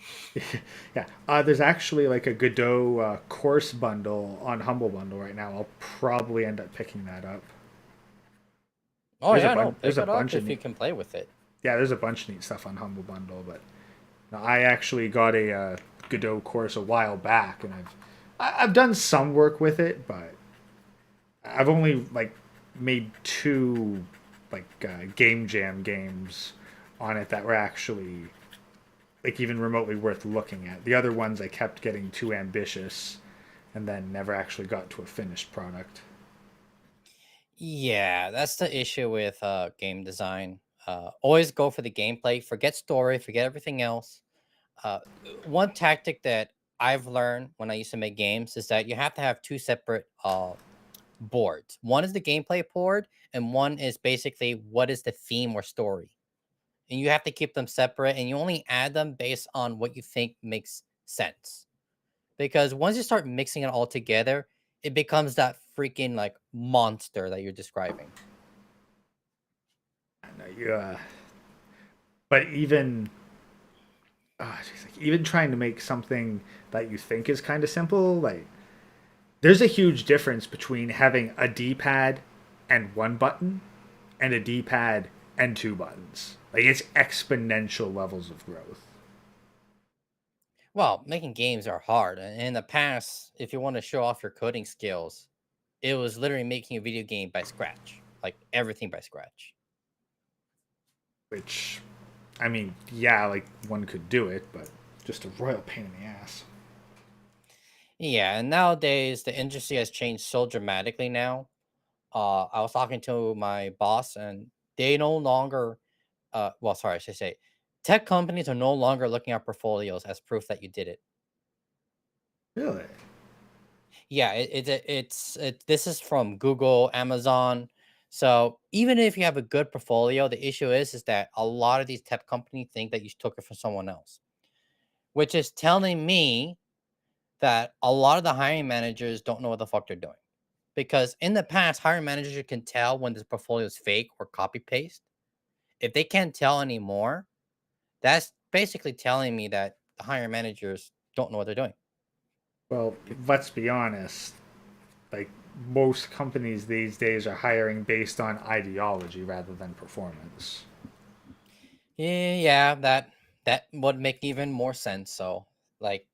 yeah. There's actually like a Godot course bundle on Humble Bundle right now. I'll probably end up picking that up. Oh There's a yeah, no, there's pick a it up bunch of if you can play with it. yeah, there's a bunch of neat stuff on Humble Bundle, but no, I actually got a Godot course a while back, and I've done some work with it, but I've only like made two like game jam games on it that were actually like even remotely worth looking at. The other ones I kept getting too ambitious, and then never actually got to a finished product. Yeah, that's the issue with game design. Always go for the gameplay, forget story, forget everything else. One tactic that I've learned when I used to make games is that you have to have two separate boards. One is the gameplay board, and one is basically what is the theme or story. And you have to keep them separate, and you only add them based on what you think makes sense. Because once you start mixing it all together, it becomes that freaking like monster that you're describing. And, but even like, even trying to make something that you think is kind of simple, like there's a huge difference between having a D-pad and one button and a D-pad and two buttons. Like it's exponential levels of growth. Well, making games are hard. And in the past, if you want to show off your coding skills, it was literally making a video game by scratch. like everything by scratch. Which, I mean, yeah, like one could do it, but just a royal pain in the ass. Yeah, and nowadays the industry has changed so dramatically now. I was talking to my boss, and they no longer, well, sorry, I should say, tech companies are no longer looking at portfolios as proof that you did it. Really? Yeah, this is from Google, Amazon. So even if you have a good portfolio, the issue is that a lot of these tech companies think that you took it from someone else, which is telling me that a lot of the hiring managers don't know what the fuck they're doing. Because in the past, hiring managers can tell when this portfolio is fake or copy paste. If they can't tell anymore, that's basically telling me that the hiring managers don't know what they're doing. Well, let's be honest. Like, most companies these days are hiring based on ideology rather than performance. Yeah, that would make even more sense. So, like,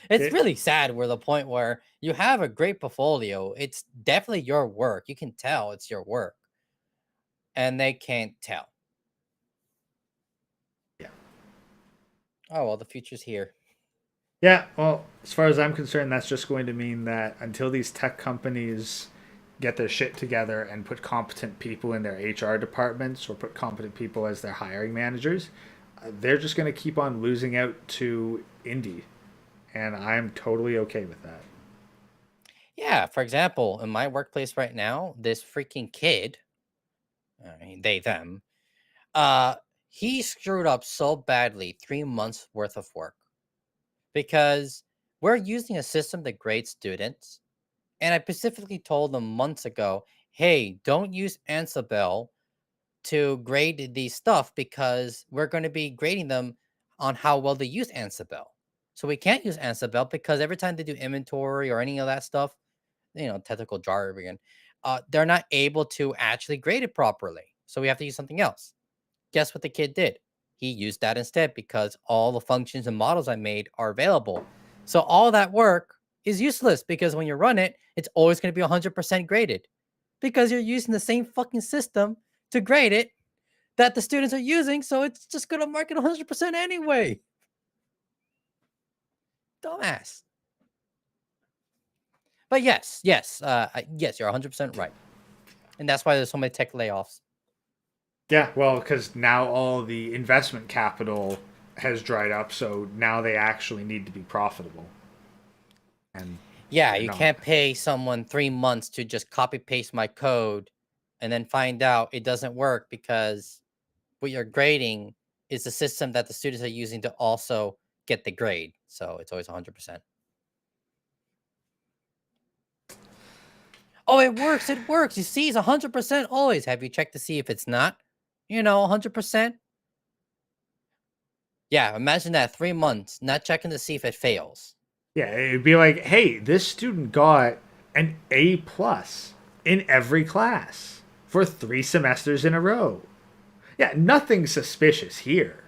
it's It, really sad. We're the point where you have a great portfolio. It's definitely your work. You can tell it's your work, and they can't tell. yeah. Oh well, the future's here. Yeah, well, as far as I'm concerned, that's just going to mean that until these tech companies get their shit together and put competent people in their HR departments or put competent people as their hiring managers, they're just going to keep on losing out to indie. And I'm totally okay with that. Yeah, for example, in my workplace right now, this freaking kid, I mean, they them, uh, he screwed up so badly 3 months worth of work because we're using a system that grades students. And I specifically told them months ago, hey, don't use Ansabel to grade these stuff because we're going to be grading them on how well they use Ansabel. So we can't use Ansabel because every time they do inventory or any of that stuff, technical jargon, they're not able to actually grade it properly. So we have to use something else. Guess what the kid did? He used that instead because all the functions and models I made are available. So all that work is useless because when you run it, it's always going to be 100% graded because you're using the same fucking system to grade it that the students are using. So it's just going to mark it 100% anyway. Dumbass. But yes, you're 100% right. And that's why there's so many tech layoffs. Yeah, well, because now all the investment capital has dried up, so now they actually need to be profitable. And Yeah, they're you not. can't pay someone 3 months to just copy paste my code and then find out it doesn't work because what you're grading is the system that the students are using to also get the grade. So it's always 100%. Oh, it works. It works. You see, it's 100% always. Have you checked to see if it's not, 100%? Yeah, imagine that 3 months, not checking to see if it fails. Yeah, it'd be like, hey, this student got an A plus in every class for 3 semesters in a row. Yeah, nothing suspicious here.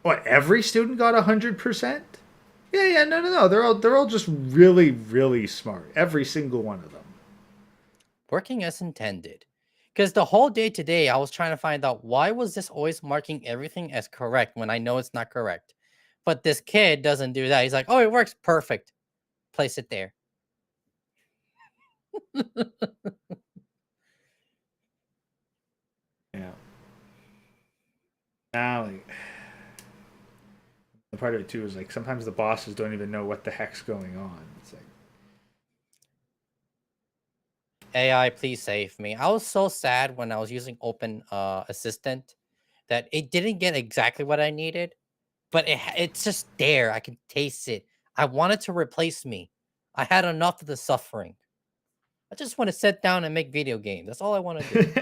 What? Every student got 100%? Yeah, no. They're all just really, really smart. Every single one of them. Working as intended. Because the whole day today, I was trying to find out why was this always marking everything as correct when I know it's not correct. But this kid doesn't do that. He's like, oh, it works perfect. Place it there. Yeah. Now, like, the part of it too is like sometimes the bosses don't even know what the heck's going on. It's like, AI, please save me. I was so sad when I was using Open Assistant that it didn't get exactly what I needed, but it's just there. I can taste it. I wanted to replace me. I had enough of the suffering. I just want to sit down and make video games. That's all I want to do.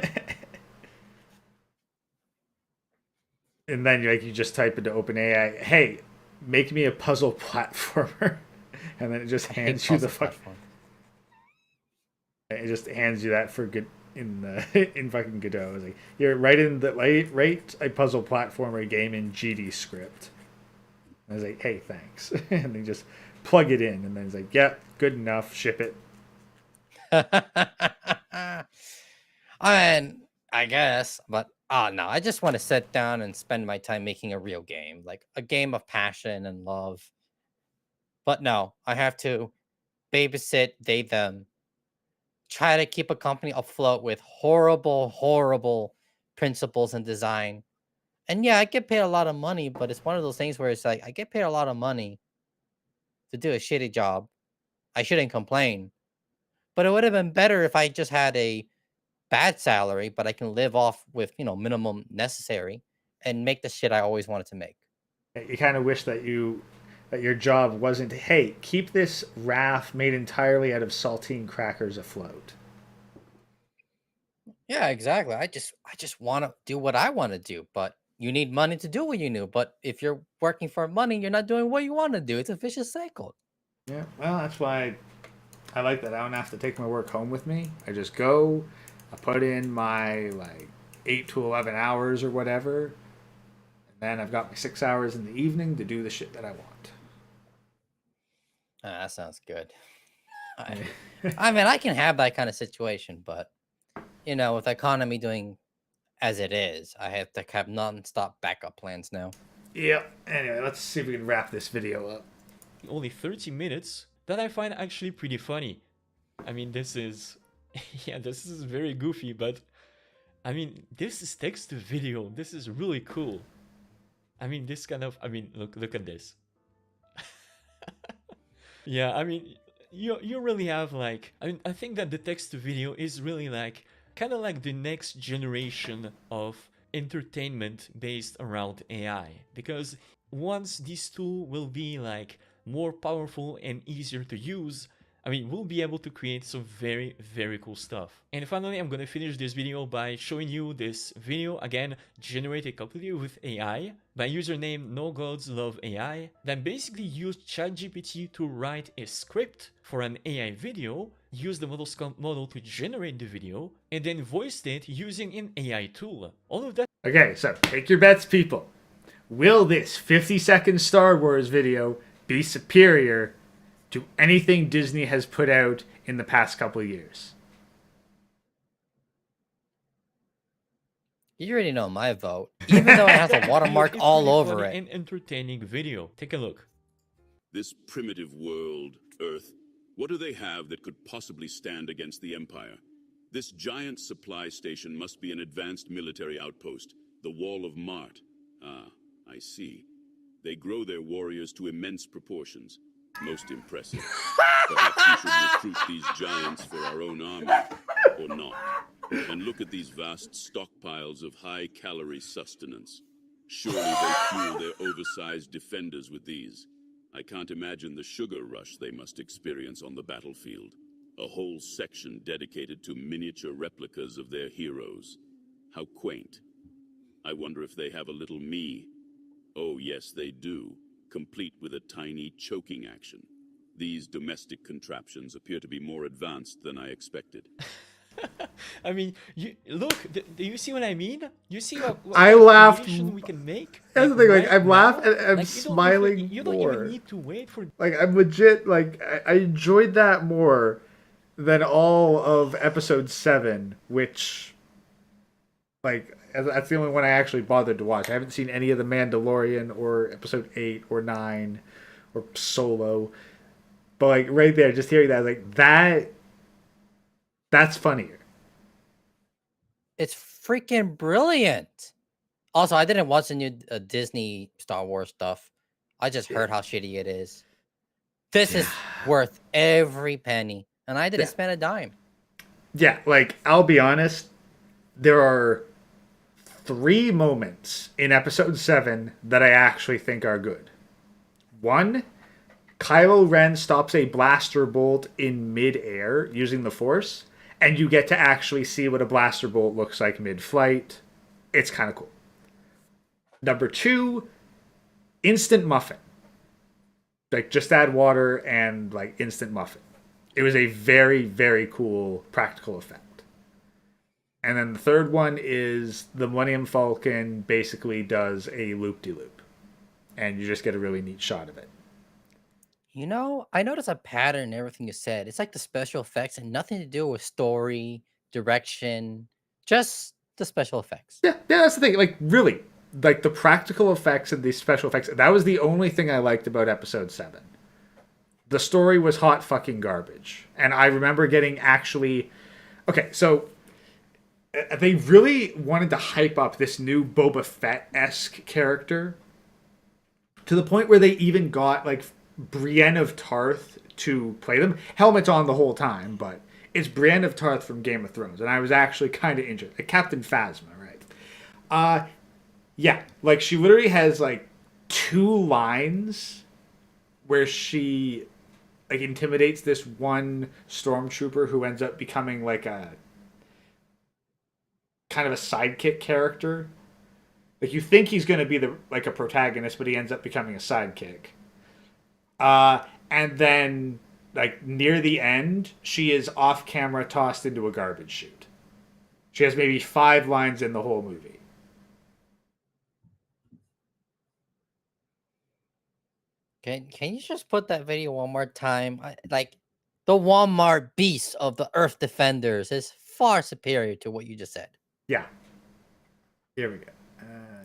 and then you just type into OpenAI, hey, make me a puzzle platformer, and then it just I hate hands you the puzzle fuck. platform. It just hands you that for good in the in fucking Godot. It's like you're right in the write a puzzle platformer game in GD script. And I was like, hey, thanks, and then just plug it in, and then it's like, yeah, good enough, ship it. And I guess, but no, I just want to sit down and spend my time making a real game, like a game of passion and love. But no, I have to babysit, they, them, try to keep a company afloat with horrible, horrible principles and design. And yeah, I get paid a lot of money, but it's one of those things where it's like I get paid a lot of money to do a shitty job. I shouldn't complain. But it would have been better if I just had a bad salary, but I can live off with, minimum necessary and make the shit I always wanted to make. You kind of wish that your job wasn't, hey, keep this raft made entirely out of saltine crackers afloat. Yeah, exactly. I just want to do what I want to do, but you need money to do what you do. But if you're working for money, you're not doing what you want to do. It's a vicious cycle. Yeah, well, that's why I like that I don't have to take my work home with me. I just go, I put in my like 8 to 11 hours or whatever, and then I've got my 6 hours in the evening to do the shit that I want. That sounds good. I mean, I can have that kind of situation, but with the economy doing as it is, I have to have non-stop backup plans now. Yeah. Anyway, let's see if we can wrap this video up. Only 30 minutes that I find actually pretty funny. I mean, this is yeah, this is very goofy, but I mean, this is text to video. This is really cool. I mean, this kind of, I mean, look at this. Yeah, I mean, you really have like, I mean, I think that the text to video is really like kind of like the next generation of entertainment based around AI, because once this tool will be like more powerful and easier to use, I mean, we'll be able to create some very, very cool stuff. And finally, I'm gonna finish this video by showing you this video, again, generated completely with AI, by username NoGodsLoveAI, then basically use ChatGPT to write a script for an AI video, use the model to generate the video, and then voiced it using an AI tool. All of that. Okay, so take your bets, people. Will this 50-second Star Wars video be superior to anything Disney has put out in the past couple of years? You already know my vote, even though it has a watermark It's all really over funny it. and entertaining video. Take a look. This primitive world, Earth, what do they have that could possibly stand against the Empire? This giant supply station must be an advanced military outpost, the Wall of Mart. Ah, I see. They grow their warriors to immense proportions. Most impressive. Perhaps we should recruit these giants for our own army, or not. And look at these vast stockpiles of high-calorie sustenance. Surely they fuel their oversized defenders with these. I can't imagine the sugar rush they must experience on the battlefield. A whole section dedicated to miniature replicas of their heroes. How quaint. I wonder if they have a little me. Oh, yes, they do, complete with a tiny choking action. These domestic contraptions appear to be more advanced than I expected. I mean, you look. Do you see what I mean? You see what I kind of laughed. creation we can make. That's the thing. Like, right I'm now? laughing. I'm Like, smiling you don't more. even need to wait for. Like, I'm legit. Like, I enjoyed that more than all of episode 7, which, like, that's the only one I actually bothered to watch. I haven't seen any of the Mandalorian or episode 8 or 9 or Solo. But like right there, just hearing that, like that's funnier. It's freaking brilliant. Also, I didn't watch the new Disney Star Wars stuff. I just heard how shitty it is. This is worth every penny, and I didn't spend a dime. Yeah, like I'll be honest, there are 3 moments in episode 7 that I actually think are good. One, Kylo Ren stops a blaster bolt in mid-air using the Force, and you get to actually see what a blaster bolt looks like mid-flight. It's kind of cool. Number 2, instant muffin. Like, just add water and, like, instant muffin. It was a very, very cool practical effect. And then the third one is the Millennium Falcon basically does a loop-de-loop. And you just get a really neat shot of it. I noticed a pattern in everything you said. It's like the special effects and nothing to do with story, direction, Just the special effects. Yeah, that's the thing. Like, really, like the practical effects and these special effects. That was the only thing I liked about episode 7. The story was hot fucking garbage, and I remember getting actually. Okay, so they really wanted to hype up this new Boba Fett-esque character to the point where they even got like Brienne of Tarth to play them. Helmet's on the whole time, but it's Brienne of Tarth from Game of Thrones, and I was actually kind of interested. Captain Phasma, right? Yeah, like she literally has like 2 lines where she like intimidates this one stormtrooper who ends up becoming like a kind of a sidekick character. Like you think he's going to be the like a protagonist, but he ends up becoming a sidekick. And then like near the end, she is off camera tossed into a garbage chute. She has maybe 5 lines in the whole movie. Can you just put that video one more time? Like the Walmart beast of the Earth Defenders is far superior to what you just said. Yeah. Here we go.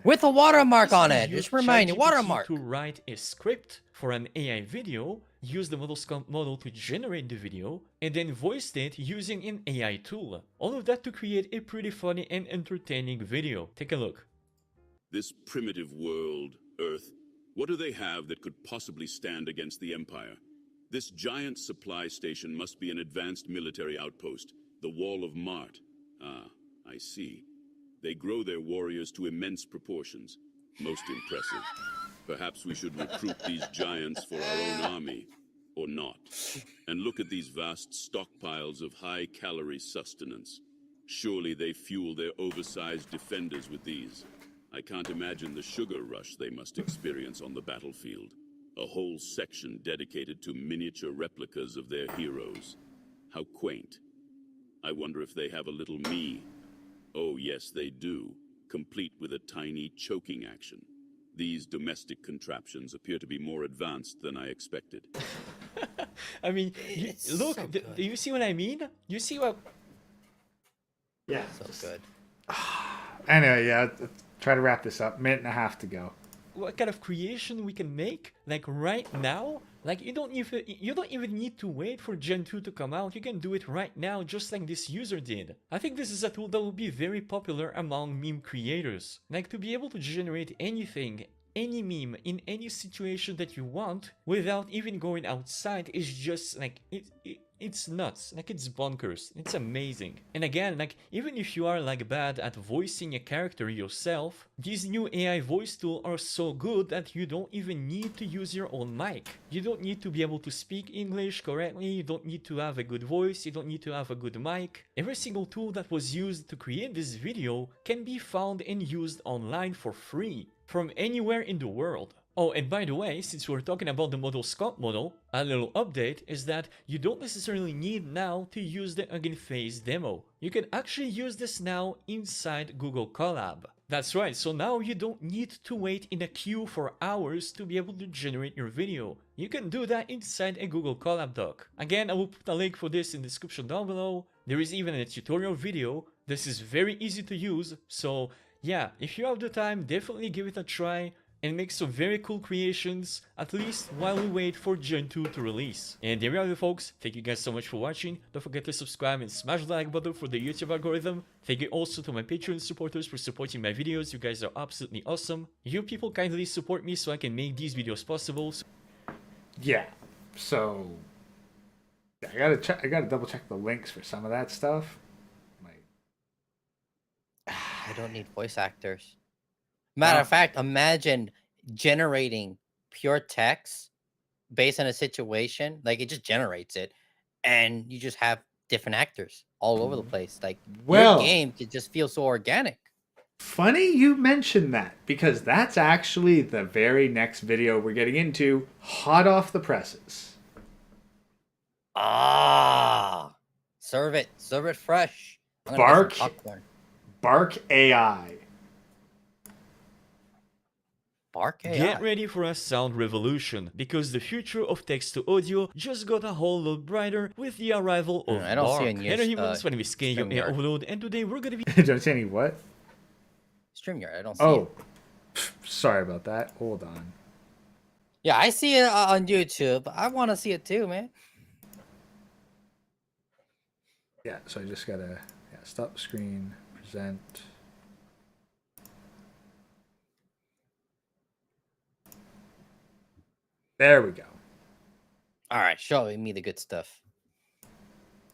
With a watermark on Basically, it. use Just remind you, ChatGPT watermark. to write a script for an AI video, use the model sculpt model to generate the video, and then voiced it using an AI tool. All of that to create a pretty funny and entertaining video. Take a look. This primitive world, Earth, what do they have that could possibly stand against the Empire? This giant supply station must be an advanced military outpost, the Wall of Mart. Ah, I see. They grow their warriors to immense proportions. Most impressive. Perhaps we should recruit these giants for our own army, or not. And look at these vast stockpiles of high-calorie sustenance. Surely they fuel their oversized defenders with these. I can't imagine the sugar rush they must experience on the battlefield. A whole section dedicated to miniature replicas of their heroes. How quaint. I wonder if they have a little me. Oh, yes, they do, complete with a tiny choking action. These domestic contraptions appear to be more advanced than I expected. I mean, It's look, so do good. you see what I mean? You see what... Yeah. So good. Anyway, yeah. Try to wrap this up. 1.5 to go. What kind of creation we can make, like right now? Like you don't even need to wait for Gen 2 to come out. You can do it right now, just like this user did. I think this is a tool that will be very popular among meme creators. Like to be able to generate anything, any meme in any situation that you want without even going outside is just like it's nuts. Like it's bonkers. It's amazing. And again, like even if you are like bad at voicing a character yourself, these new AI voice tools are so good that you don't even need to use your own mic. You don't need to be able to speak English correctly. You don't need to have a good voice. You don't need to have a good mic. Every single tool that was used to create this video can be found and used online for free from anywhere in the world. Oh, and by the way, since we're talking about the model sculpt model, a little update is that you don't necessarily need now to use the Hugging Face demo. You can actually use this now inside Google Colab. That's right, so now you don't need to wait in a queue for hours to be able to generate your video. You can do that inside a Google Colab doc. Again, I will put a link for this in the description down below. There is even a tutorial video. This is very easy to use, so yeah, if you have the time, definitely give it a try and make some very cool creations, at least while we wait for Gen 2 to release. And there we are, folks. Thank you guys so much for watching. Don't forget to subscribe and smash the like button for the YouTube algorithm. Thank you also to my Patreon supporters for supporting my videos. You guys are absolutely awesome. You people kindly support me so I can make these videos possible. Yeah. So I gotta double check the links for some of that stuff. Like, I don't need voice actors. Matter of fact, imagine generating pure text based on a situation. Like it just generates it, and you just have different actors all over the place. Like Well- your game could just feel so organic. funny you mentioned that, because that's actually the very next video we're getting into, hot off the presses. Ah, serve it fresh. I'm gonna get some Bark. popcorn. Bark AI. Bark AI. Get ready for a sound revolution, because the future of text to audio just got a whole lot brighter with the arrival of I don't see Bark. a Hello humans, when we scan your StreamYard. upload, and today we're gonna be Don't say any what? StreamYard, I don't see Oh, it. sorry about that. Hold on. Yeah, I see it on YouTube. I want to see it too, man. Yeah, so I just gotta stop screen, present. There we go. All right, show me the good stuff.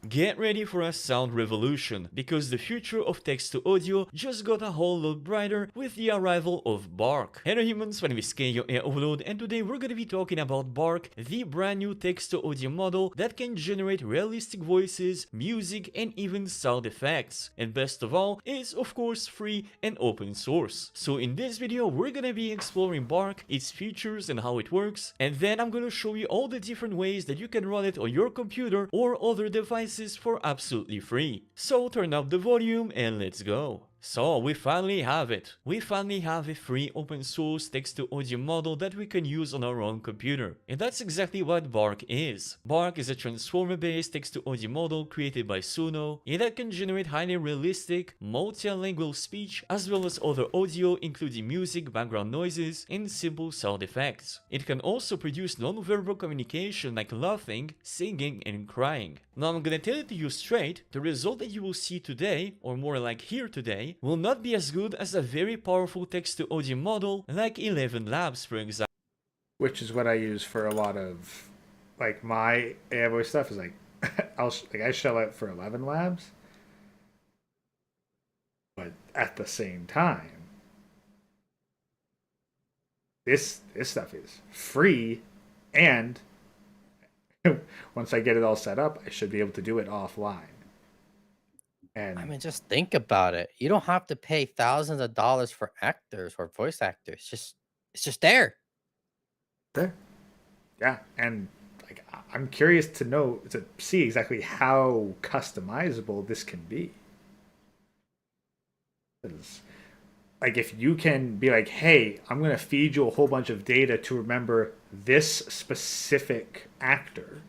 Get ready for a sound revolution, because the future of text to audio just got a whole lot brighter with the arrival of Bark. Hello humans, when we scan your air overload, and today we're gonna be talking about Bark, the brand new text to audio model that can generate realistic voices, music, and even sound effects. And best of all, it's of course free and open source. So in this video, we're gonna be exploring Bark, its features and how it works, and then I'm gonna show you all the different ways that you can run it on your computer or other devices for absolutely free. So turn up the volume and let's go. So we finally have it. We finally have a free open source text to audio model that we can use on our own computer. And that's exactly what Bark is. Bark is a transformer based text to audio model created by Suno, and that can generate highly realistic, multilingual speech as well as other audio including music, background noises, and simple sound effects. It can also produce non-verbal communication like laughing, singing, and crying. Now I'm gonna tell it to you straight, the result that you will see today, or more like here today, will not be as good as a very powerful text-to-audio model like 11 Labs, for example. Which is what I use for a lot of, like, my AI voice stuff is like, I shell out for 11 Labs, but at the same time, this stuff is free, and once I get it all set up, I should be able to do it offline. And I mean, just think about it. You don't have to pay thousands of dollars for actors or voice actors. It's just there. there, yeah, and like I'm curious to see exactly how customizable this can be. 'Cause, like, if you can be like, hey, I'm going to feed you a whole bunch of data to remember this specific actor,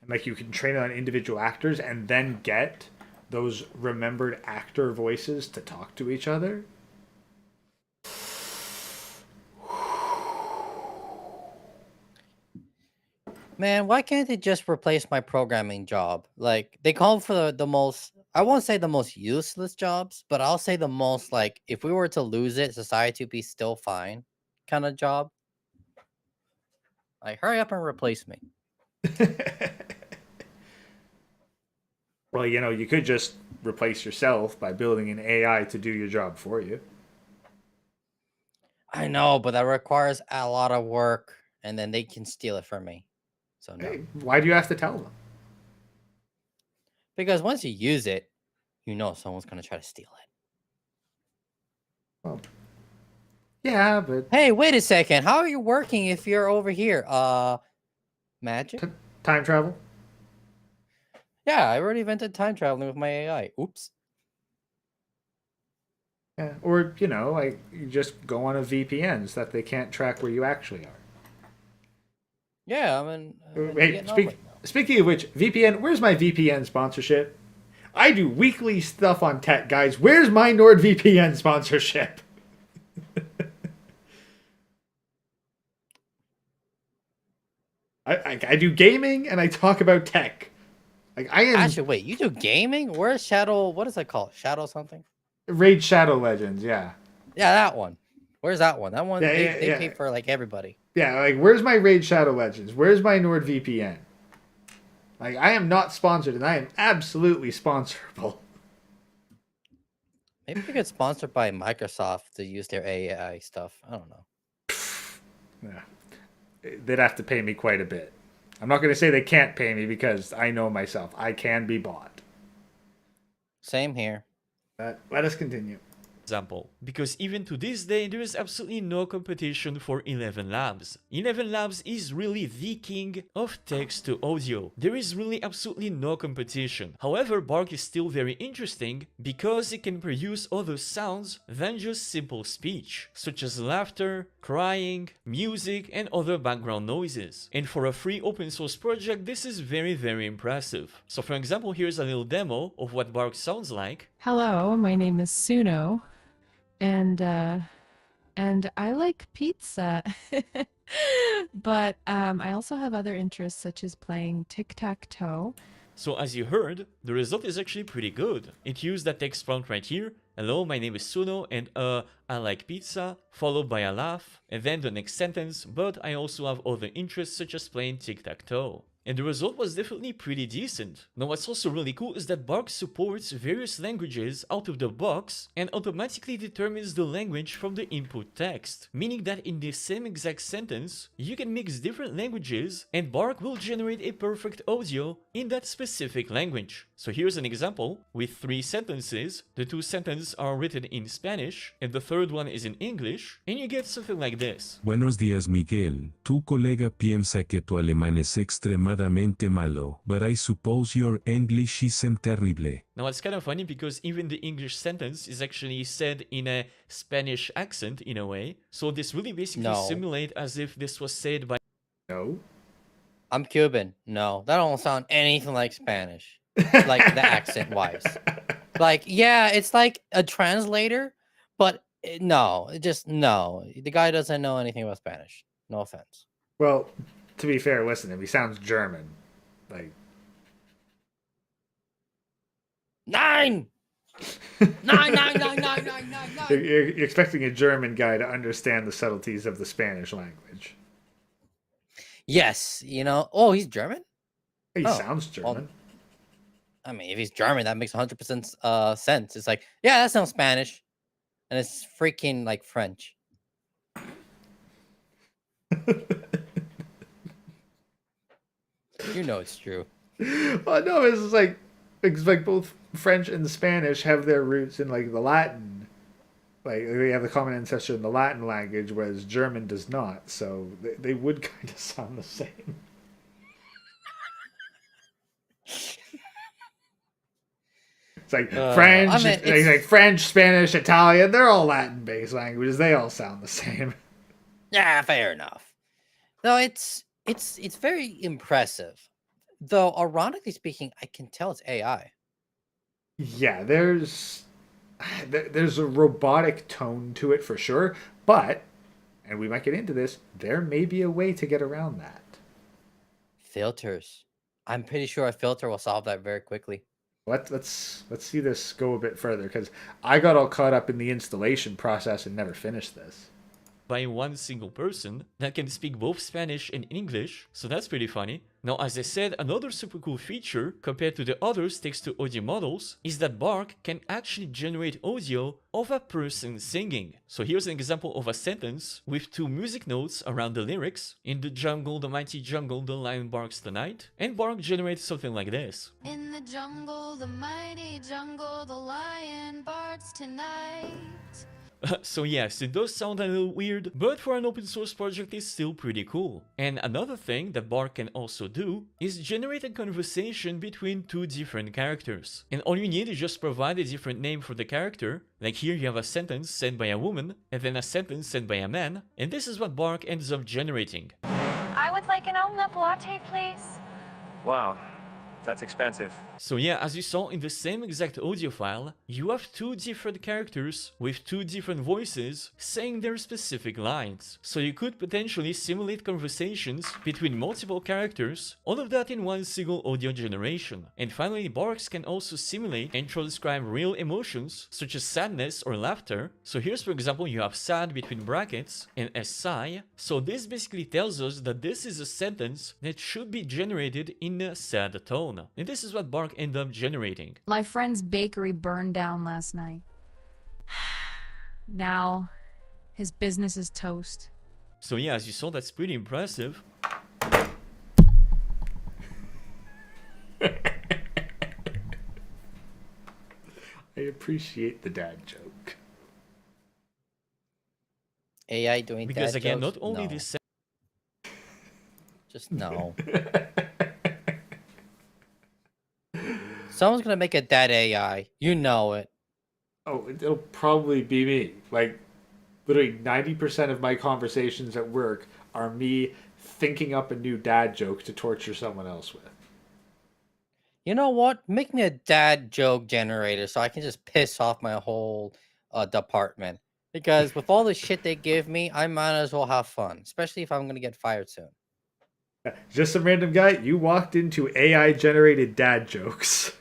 and like you can train it on individual actors and then get those remembered actor voices to talk to each other. Man, why can't they just replace my programming job? Like, they call for the most, I won't say the most useless jobs, but I'll say the most, like, if we were to lose it, society would be still fine kind of job. Like, hurry up and replace me. Well, you could just replace yourself by building an AI to do your job for you. I know, but that requires a lot of work, and then they can steal it from me. So no. Hey, why do you have to tell them? Because once you use it, you know someone's going to try to steal it. Well, yeah, but Hey, wait a second. How are you working if you're over here? Magic? time travel. Yeah, I already invented time traveling with my AI. Oops. Yeah, or like you just go on a VPN so that they can't track where you actually are. Yeah, I mean, Hey, speaking of which, VPN. Where's my VPN sponsorship? I do weekly stuff on tech, guys. Where's my NordVPN sponsorship? I do gaming and I talk about tech. Like I am Actually, wait, you do gaming? Where's Shadow? What is it called? Shadow something? Raid Shadow Legends. Yeah. Yeah, that one. Where's that one? That one, Yeah, they pay for like everybody. Yeah, like where's my Raid Shadow Legends? Where's my NordVPN? Like I am not sponsored and I am absolutely sponsorable. Maybe we get sponsored by Microsoft to use their AI stuff. I don't know. Yeah. They'd have to pay me quite a bit. I'm not going to say they can't pay me because I know myself. I can be bought. Same here. Let us continue. example, because even to this day there is absolutely no competition for 11 Labs. 11 Labs is really the king of text to audio. There is really absolutely no competition. However, Bark is still very interesting because it can produce other sounds than just simple speech, such as laughter, crying, music, and other background noises. And for a free open source project, this is very impressive. So for example, here's a little demo of what Bark sounds like. Hello, my name is Suno, and I like pizza. But I also have other interests such as playing tic-tac-toe. So as you heard, the result is actually pretty good. It used that text prompt right here. Hello, my name is Suno, and I like pizza, followed by a laugh, and then the next sentence, but I also have other interests such as playing tic-tac-toe. And the result was definitely pretty decent. Now what's also really cool is that Bark supports various languages out of the box and automatically determines the language from the input text, meaning that in the same exact sentence, you can mix different languages and Bark will generate a perfect audio in that specific language. So here's an example with 3 sentences. The 2 sentences are written in Spanish and the third one is in English, and you get something like this. Buenos días, Miguel. Tu colega piensa que tu alemán es extremadamente malo, but I suppose your English isn't terrible. Now it's kind of funny because even the English sentence is actually said in a Spanish accent in a way. So this really basically simulate as if this was said by... No. I'm Cuban. No, that don't sound anything like Spanish. Like the accent wise. Like, yeah, it's like a translator, but no, no. The guy doesn't know anything about Spanish. No offense. Well, to be fair, listen, if he sounds German, like 9! 9! you're expecting a German guy to understand the subtleties of the Spanish language. Yes, you know. Oh, he's German? He Oh, sounds German. well, I mean, if he's German, that makes 100% sense. It's like, yeah, that sounds Spanish. And it's freaking like French. You know it's true. Well, no, it's like both French and Spanish have their roots in like the Latin. Like they have the common ancestor in the Latin language, whereas German does not. So they would kind of sound the same. It's like French, I mean, it's like French, Spanish, Italian. They're all Latin-based languages. They all sound the same. Yeah, fair enough. No, it's very impressive. Though, ironically speaking, I can tell it's AI. Yeah, there's a robotic tone to it for sure, but, and we might get into this, there may be a way to get around that. Filters. I'm pretty sure a filter will solve that very quickly. Let's see this go a bit further, because I got all caught up in the installation process and never finished this. By one single person that can speak both Spanish and English, so that's pretty funny. Now, as I said, another super cool feature compared to the other text-to-audio models is that Bark can actually generate audio of a person singing. So here's an example of a sentence with 2 music notes around the lyrics. In the jungle, the mighty jungle, the lion barks tonight. And Bark generates something like this. In the jungle, the mighty jungle, the lion barks tonight. So yes, it does sound a little weird, but for an open source project it's still pretty cool. And another thing that Bark can also do is generate a conversation between 2 different characters. And all you need is just provide a different name for the character. Like here you have a sentence sent by a woman, and then a sentence sent by a man, and this is what Bark ends up generating. I would like an omelette latte, please. Wow, that's expensive. So yeah, as you saw in the same exact audio file, you have 2 different characters with 2 different voices saying their specific lines. So you could potentially simulate conversations between multiple characters, all of that in one single audio generation. And finally, Barks can also simulate and transcribe real emotions such as sadness or laughter. So here's for example, you have sad between brackets and a sigh. So this basically tells us that this is a sentence that should be generated in a sad tone. And this is what Bark end up generating. My friend's bakery burned down last night. Now, his business is toast. So yeah, as you saw, that's pretty impressive. I appreciate the dad joke. AI doing Because dad again, jokes? not only No. this Just no. Someone's gonna make a dad AI. You know it. Oh, it'll probably be me. Like, literally 90% of my conversations at work are me thinking up a new dad joke to torture someone else with. You know what? Make me a dad joke generator so I can just piss off my whole department. Because with all the shit they give me, I might as well have fun, especially if I'm gonna get fired soon. Just some random guy, you walked into AI generated dad jokes.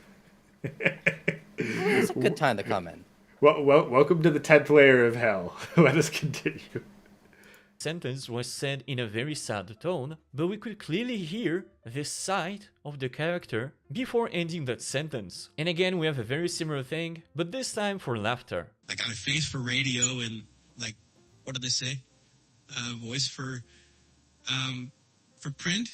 It's a good time to come in. Welcome to the 10th layer of hell. Let us continue. sentence was said in a very sad tone, but we could clearly hear the sigh of the character before ending that sentence. And again, we have a very similar thing, but this time for laughter. I got a face for radio and, like, what did they say? Voice for print.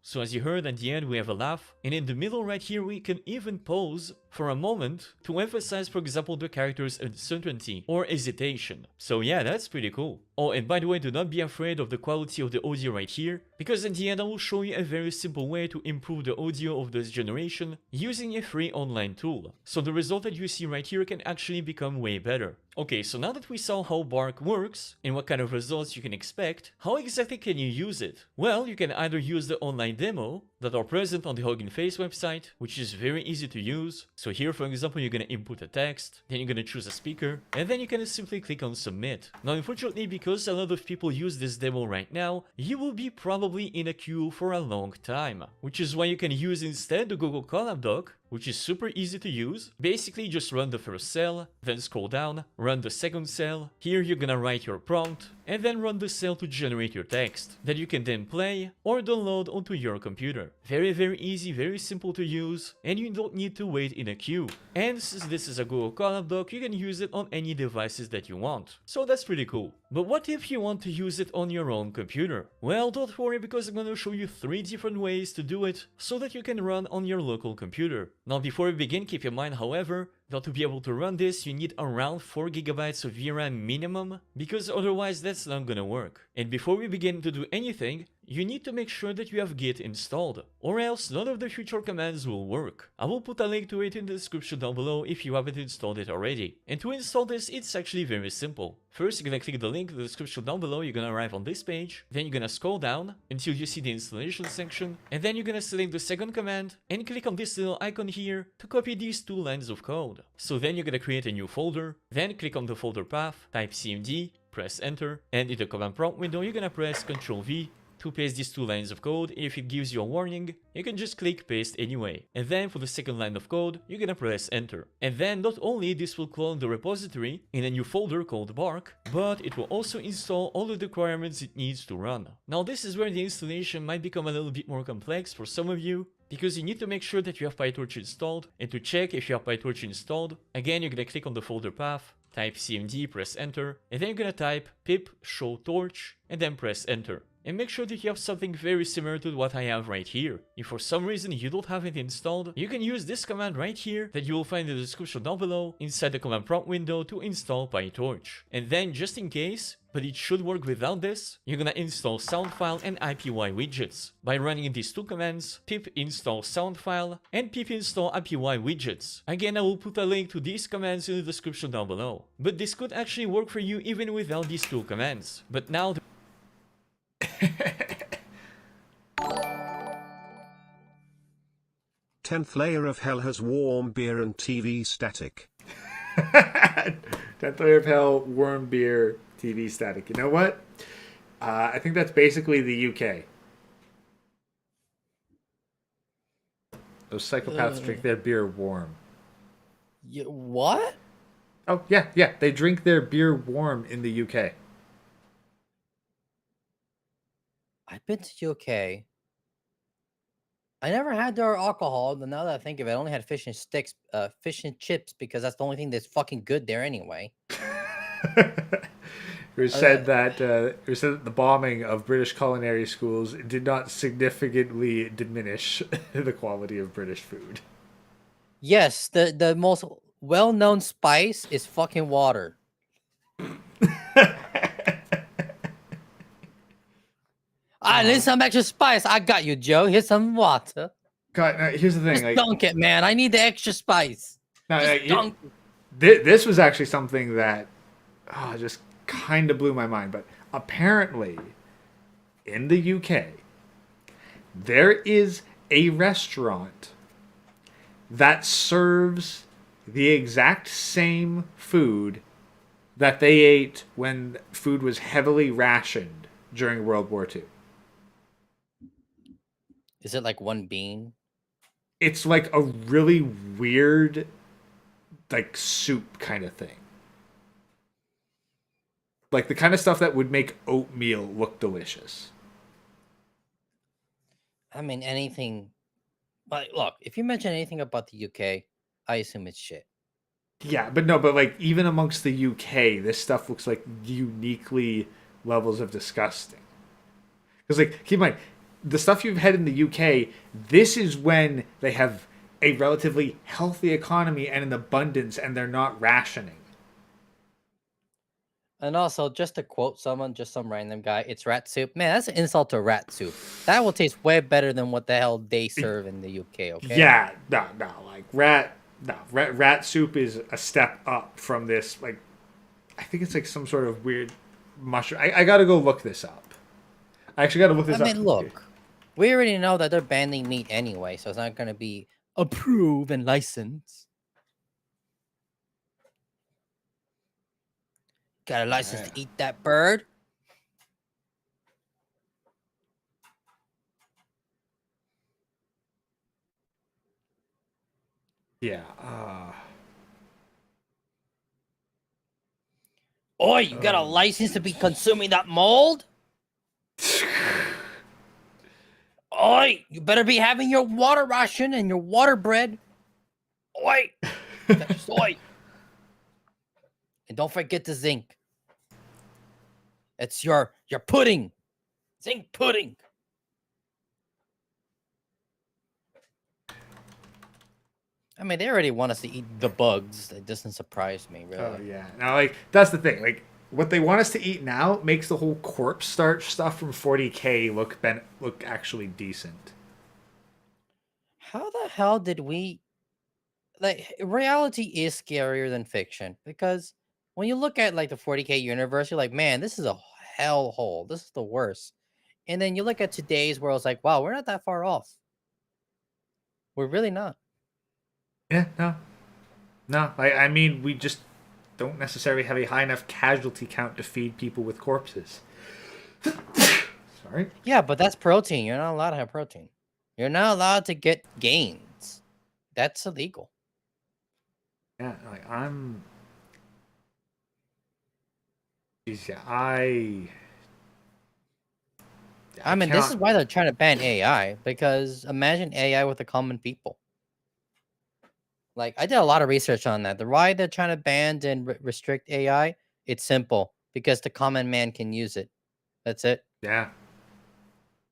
So as you heard, at the end we have a laugh, and in the middle right here we can even pause for a moment to emphasize, for example, the character's uncertainty or hesitation. So yeah, that's pretty cool. Oh, and by the way, do not be afraid of the quality of the audio right here, because in the end I will show you a very simple way to improve the audio of this generation using a free online tool. So the result that you see right here can actually become way better. Okay, so now that we saw how Bark works and what kind of results you can expect, how exactly can you use it? Well, you can either use the online demo that are present on the Hugging Face website, which is very easy to use. So here, for example, you're gonna input a text, then you're gonna choose a speaker, and then you can simply click on submit. Now, unfortunately, because a lot of people use this demo right now, you will be probably in a queue for a long time, which is why you can use instead the Google Colab doc, which is super easy to use. Basically, just run the first cell, then scroll down, run the second cell. Here you're gonna write your prompt, and then run the cell to generate your text that you can then play or download onto your computer. Very easy, very simple to use, and you don't need to wait in a queue. And since this is a Google Colab doc, you can use it on any devices that you want. So that's pretty cool. But what if you want to use it on your own computer? Well, don't worry, because I'm gonna show you 3 different ways to do it so that you can run on your local computer. Now, before we begin, keep in mind, however, that to be able to run this, you need around 4 GB of VRAM minimum, because otherwise that's not gonna work. And before we begin to do anything, you need to make sure that you have git installed, or else none of the future commands will work. I will put a link to it in the description down below if you haven't installed it already. And to install this, it's actually very simple. First, you're gonna click the link in the description down below, you're gonna arrive on this page, then you're gonna scroll down until you see the installation section, and then you're gonna select the second command and click on this little icon here to copy these 2 lines of code. So then you're gonna create a new folder, then click on the folder path, type cmd, press enter, and in the command prompt window you're gonna press Ctrl V to paste these 2 lines of code. If it gives you a warning, you can just click paste anyway. And then for the second line of code, you're gonna press enter. And then not only this will clone the repository in a new folder called Bark, but it will also install all of the requirements it needs to run. Now this is where the installation might become a little bit more complex for some of you, because you need to make sure that you have PyTorch installed, and to check if you have PyTorch installed, again you're gonna click on the folder path, type cmd, press enter, and then you're gonna type pip show torch, and then press enter. And make sure that you have something very similar to what I have right here. If for some reason you don't have it installed, you can use this command right here that you will find in the description down below inside the command prompt window to install PyTorch. And then just in case, but it should work without this, you're gonna install soundfile and IPY widgets by running these 2 commands, pip install soundfile and pip install IPY widgets. Again, I will put a link to these commands in the description down below. But this could actually work for you even without these 2 commands. But now 10th layer of hell has warm beer and TV static. 10th layer of hell, warm beer, TV static. You know what? I think that's basically the UK. Those psychopaths drink their beer warm. What? Oh, yeah. They drink their beer warm in the UK. I've been to UK. I never had their alcohol, but now that I think of it, I only had fish and sticks, fish and chips, because that's the only thing that's fucking good there anyway. It said that the bombing of British culinary schools did not significantly diminish the quality of British food. Yes, the most well-known spice is fucking water. I need some extra spice. I got you, Joe. Here's some water. God, here's the thing. Just dunk it, man. I need the extra spice. Just dunk it. This was actually something that just kind of blew my mind. But apparently, in the UK, there is a restaurant that serves the exact same food that they ate when food was heavily rationed during World War II. Is it like one bean? It's like a really weird, like, soup kind of thing. Like the kind of stuff that would make oatmeal look delicious. I mean, anything. But look, if you mention anything about the UK, I assume it's shit. Yeah, but like even amongst the UK, this stuff looks like uniquely levels of disgusting. Because like, keep in mind, the stuff you've had in the UK, this is when they have a relatively healthy economy and an abundance, and they're not rationing. And also, just to quote someone, just some random guy, it's rat soup. Man, that's an insult to rat soup. That will taste way better than what the hell they serve in the UK, okay? Yeah, no, like rat soup is a step up from this. Like, I think it's like some sort of weird mushroom. I gotta go look this up. I actually gotta look this up. I mean, look, we already know that they're banning meat anyway, so it's not gonna be approved and licensed. Got a license to eat that bird? Yeah. Oi, you got a license to be consuming that mold? Oi, you better be having your water ration and your water bread. Oi, oi. And don't forget the zinc. It's your pudding. Zinc pudding. I mean, they already want us to eat the bugs. That doesn't surprise me, really. Oh, yeah. Now, like, that's the thing. Like, what they want us to eat now makes the whole corpse starch stuff from 40K look actually decent. How the hell did we... Like, reality is scarier than fiction. Because when you look at, like, the 40K universe, you're like, man, this is a hellhole. This is the worst. And then you look at today's world, it's like, wow, we're not that far off. We're really not. Yeah, no. I mean, we just don't necessarily have a high enough casualty count to feed people with corpses. Sorry. Yeah, but that's protein. You're not allowed to have protein. You're not allowed to get gains. That's illegal. Yeah, like Jeez, yeah, I mean, this is why they're trying to ban AI, because imagine AI with the common people. Like, I did a lot of research on that. The why they're trying to ban and restrict AI, it's simple. Because the common man can use it. That's it. Yeah.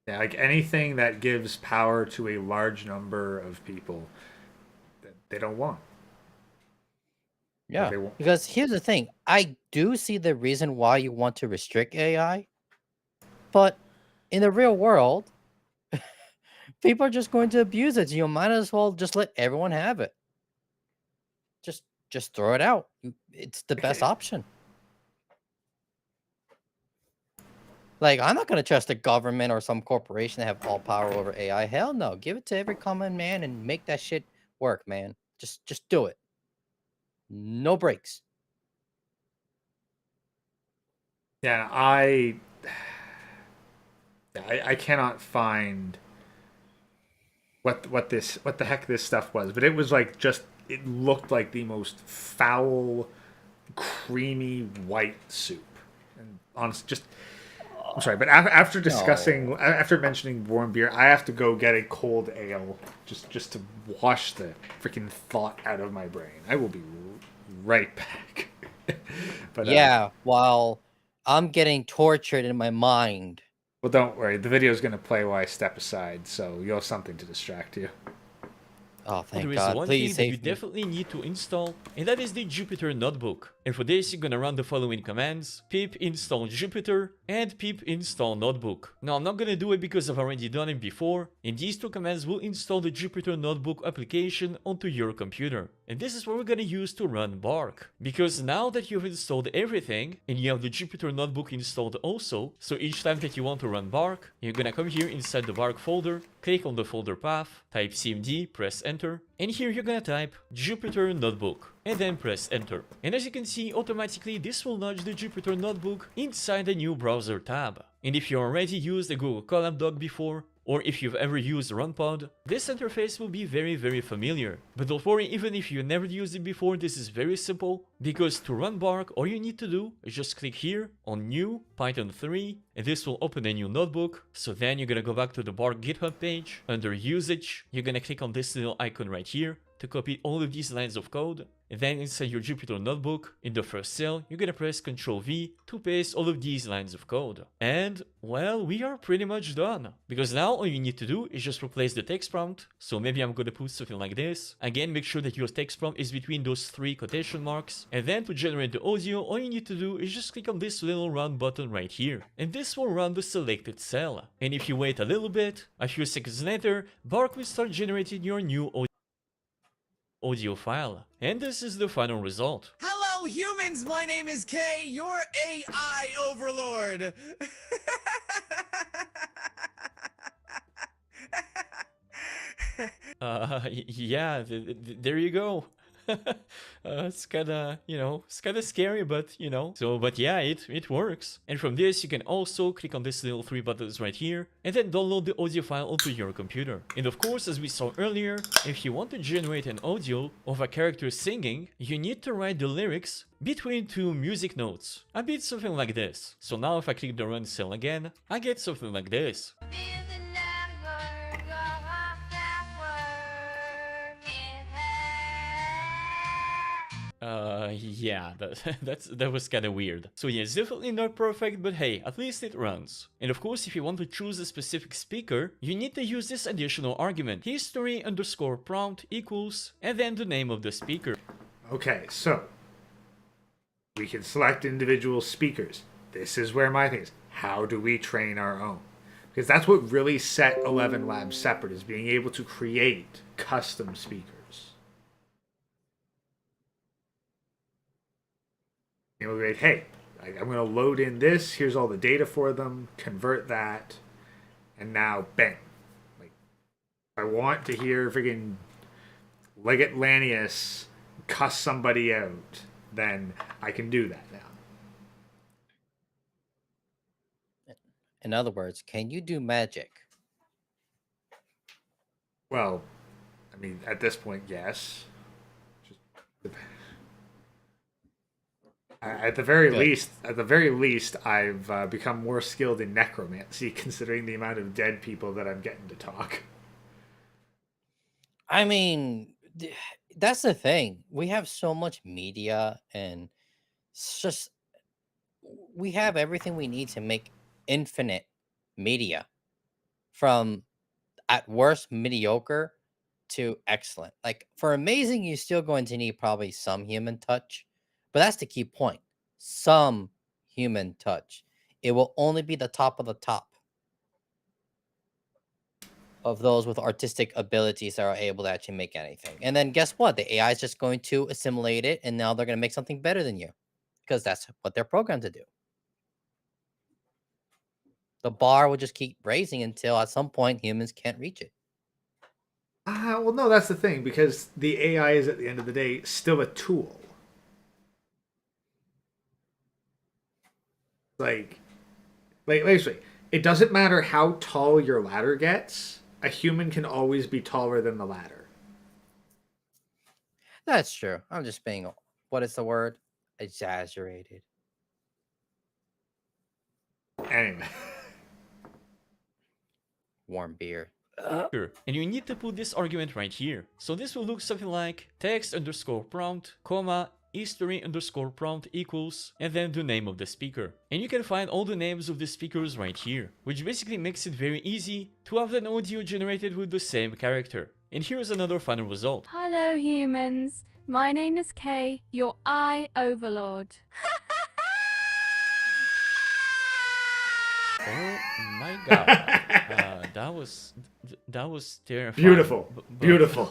Yeah, like anything that gives power to a large number of people that they don't want. Yeah, because here's the thing. I do see the reason why you want to restrict AI. But in the real world, people are just going to abuse it. So you might as well just let everyone have it. Just throw it out. It's the best option. Like, I'm not going to trust the government or some corporation to have all power over AI. Hell no. Give it to every common man and make that shit work, man. Just do it. No breaks. Yeah, I cannot find what the heck this stuff was, but it was like it looked like the most foul, creamy white soup. And honestly, I'm sorry, but after discussing, after mentioning warm beer, I have to go get a cold ale just to wash the freaking thought out of my brain. I will be right back. But yeah, while I'm getting tortured in my mind. Well, don't worry. The video is going to play while I step aside, so you'll have something to distract you. Oh, thank there God. Is one Please thing that you save me. definitely need to install, and that is the Jupyter Notebook. And for this, you're gonna run the following commands: pip install Jupyter and pip install Notebook. Now, I'm not gonna do it because I've already done it before, and these two commands will install the Jupyter Notebook application onto your computer. And this is what we're gonna use to run Bark. Because now that you've installed everything, and you have the Jupyter Notebook installed also, so each time that you want to run Bark, you're gonna come here inside the Bark folder, click on the folder path, type cmd, press enter, and here you're gonna type Jupyter Notebook, and then press enter. And as you can see, automatically this will launch the Jupyter Notebook inside the new browser tab. And if you already used a Google Colab Doc before, or if you've ever used RunPod, this interface will be very familiar. But don't worry, even if you never used it before, this is very simple, because to run Bark, all you need to do is just click here on New, Python 3, and this will open a new notebook. So then you're gonna go back to the Bark GitHub page, under Usage, you're gonna click on this little icon right here to copy all of these lines of code, and then inside your Jupyter Notebook, in the first cell, you're gonna press Ctrl V to paste all of these lines of code. And, well, we are pretty much done. Because now all you need to do is just replace the text prompt. So maybe I'm gonna put something like this. Again, make sure that your text prompt is between those 3 quotation marks. And then to generate the audio, all you need to do is just click on this little round button right here. And this will run the selected cell. And if you wait a little bit, a few seconds later, Bark will start generating your new audio file. And this is the final result. Hello humans, my name is Kay, your AI overlord. Yeah, there you go. It's kinda, it's kinda scary, but, but yeah, it works. And from this, you can also click on this little 3 buttons right here, and then download the audio file onto your computer. And of course, as we saw earlier, if you want to generate an audio of a character singing, you need to write the lyrics between 2 music notes. A bit something like this. So now if I click the run cell again, I get something like this. Yeah, that was kinda weird. So yeah, it's definitely not perfect, but hey, at least it runs. And of course, if you want to choose a specific speaker, you need to use this additional argument, history_prompt equals, and then the name of the speaker. Okay, so we can select individual speakers. This is where my thing is. How do we train our own? Because that's what really set 11 Labs separate, is being able to create custom speakers. Hey, I'm going to load in this. Here's all the data for them. Convert that. And now, bang. Like, I want to hear friggin' Leggett Lanius cuss somebody out, then I can do that now. In other words, can you do magic? Well, I mean, at this point, yes. At the very least, I've become more skilled in necromancy, considering the amount of dead people that I'm getting to talk. I mean, that's the thing. We have so much media, and it's just we have everything we need to make infinite media, from at worst mediocre to excellent. Like for amazing, you're still going to need probably some human touch. But that's the key point. Some human touch. It will only be the top of the top of those with artistic abilities that are able to actually make anything. And then guess what? The AI is just going to assimilate it, and now they're going to make something better than you, because that's what they're programmed to do. The bar will just keep raising until at some point humans can't reach it. Well, no, that's the thing, because the AI is, at the end of the day, still a tool. Like, basically, it doesn't matter how tall your ladder gets. A human can always be taller than the ladder. That's true. I'm just being, what is the word? Exaggerated. Anyway. Warm beer. And you need to put this argument right here. So this will look something like text_prompt, comma, history_prompt equals, and then the name of the speaker. And you can find all the names of the speakers right here, which basically makes it very easy to have an audio generated with the same character. And here's another final result. Hello humans, My name is Kay, your eye overlord. Oh my god. That was terrifying. Beautiful. Beautiful.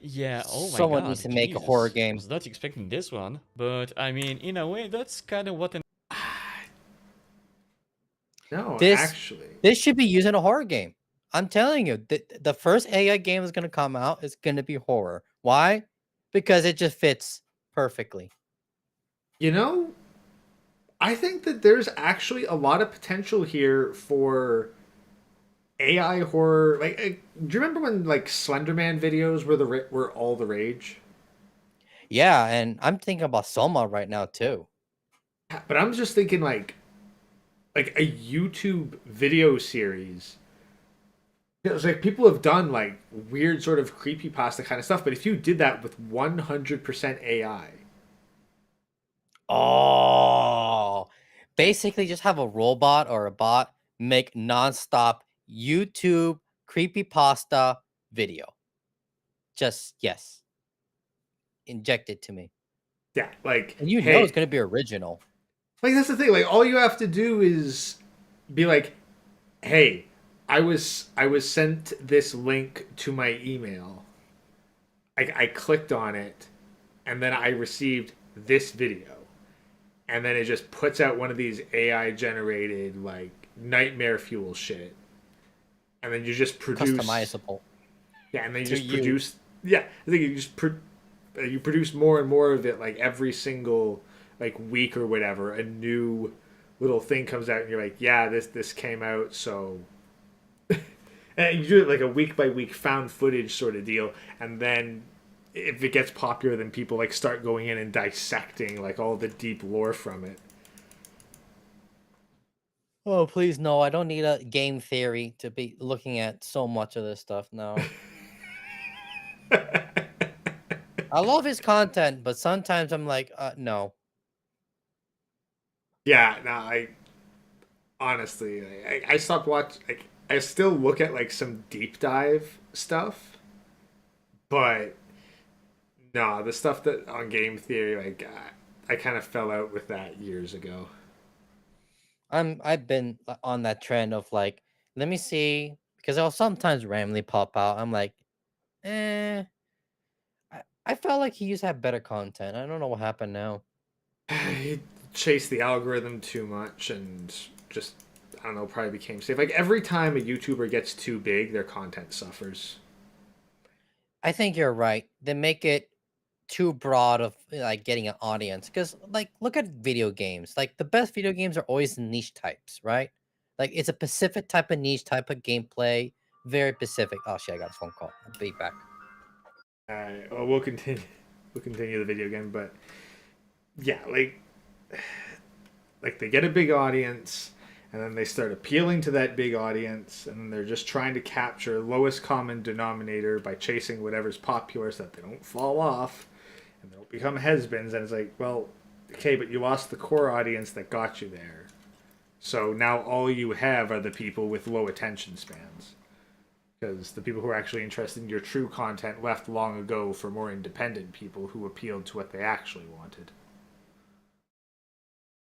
Yeah, oh my Someone needs god, to make a horror Jesus. game. Was not expecting this one, but I mean, in a way, that's kind of what an No, This actually. this should be used in a horror game. I'm telling you, the first AI game is gonna come out is gonna be horror. Why? Because it just fits perfectly. You know, I think that there's actually a lot of potential here for AI horror. Like, do you remember when like Slenderman videos were all the rage? Yeah, and I'm thinking about Soma right now too. But I'm just thinking like a YouTube video series. It's like people have done like weird sort of creepypasta kind of stuff, but if you did that with 100% AI, Oh, basically just have a robot or a bot make nonstop YouTube creepypasta video. Just yes, inject it to me, yeah, like and you know it's hey, gonna be original. like that's the thing. Like all you have to do is be like, hey, I was sent this link to my email. I clicked on it, and then I received this video, and then it just puts out one of these AI generated like nightmare fuel shit, and then you just produce Customizable. Yeah, and then you to just you. produce. Yeah, I think you just you produce more and more of it. Like every single like week or whatever, a new little thing comes out, and you're like, yeah, this came out, so. And you do it like a week by week found footage sort of deal, and then if it gets popular, then people like start going in and dissecting like all the deep lore from it. Oh, please no! I don't need a game theory to be looking at so much of this stuff. No. I love his content, but sometimes I'm like, no. Yeah, no, I honestly, I stopped watching. Like, I still look at like some deep dive stuff, but no, the stuff that on game theory, like I kind of fell out with that years ago. I've been on that trend of like, let me see, because I'll sometimes randomly pop out. I'm like, eh. I felt like he used to have better content. I don't know what happened now. He chased the algorithm too much and just I don't know, probably became safe. Like every time a YouTuber gets too big, their content suffers. I think you're right. They make it too broad of like getting an audience. Because like, look at video games. Like the best video games are always niche types, right? Like it's a specific type of niche type of gameplay, very specific. Oh shit! I got a phone call. I'll be back. Well, we'll continue. We'll continue the video game, but yeah, like they get a big audience, and then they start appealing to that big audience, and then they're just trying to capture lowest common denominator by chasing whatever's popular, so that they don't fall off and they don't become has-beens. And it's like, well, okay, but you lost the core audience that got you there. So now all you have are the people with low attention spans. Because the people who are actually interested in your true content left long ago for more independent people who appealed to what they actually wanted.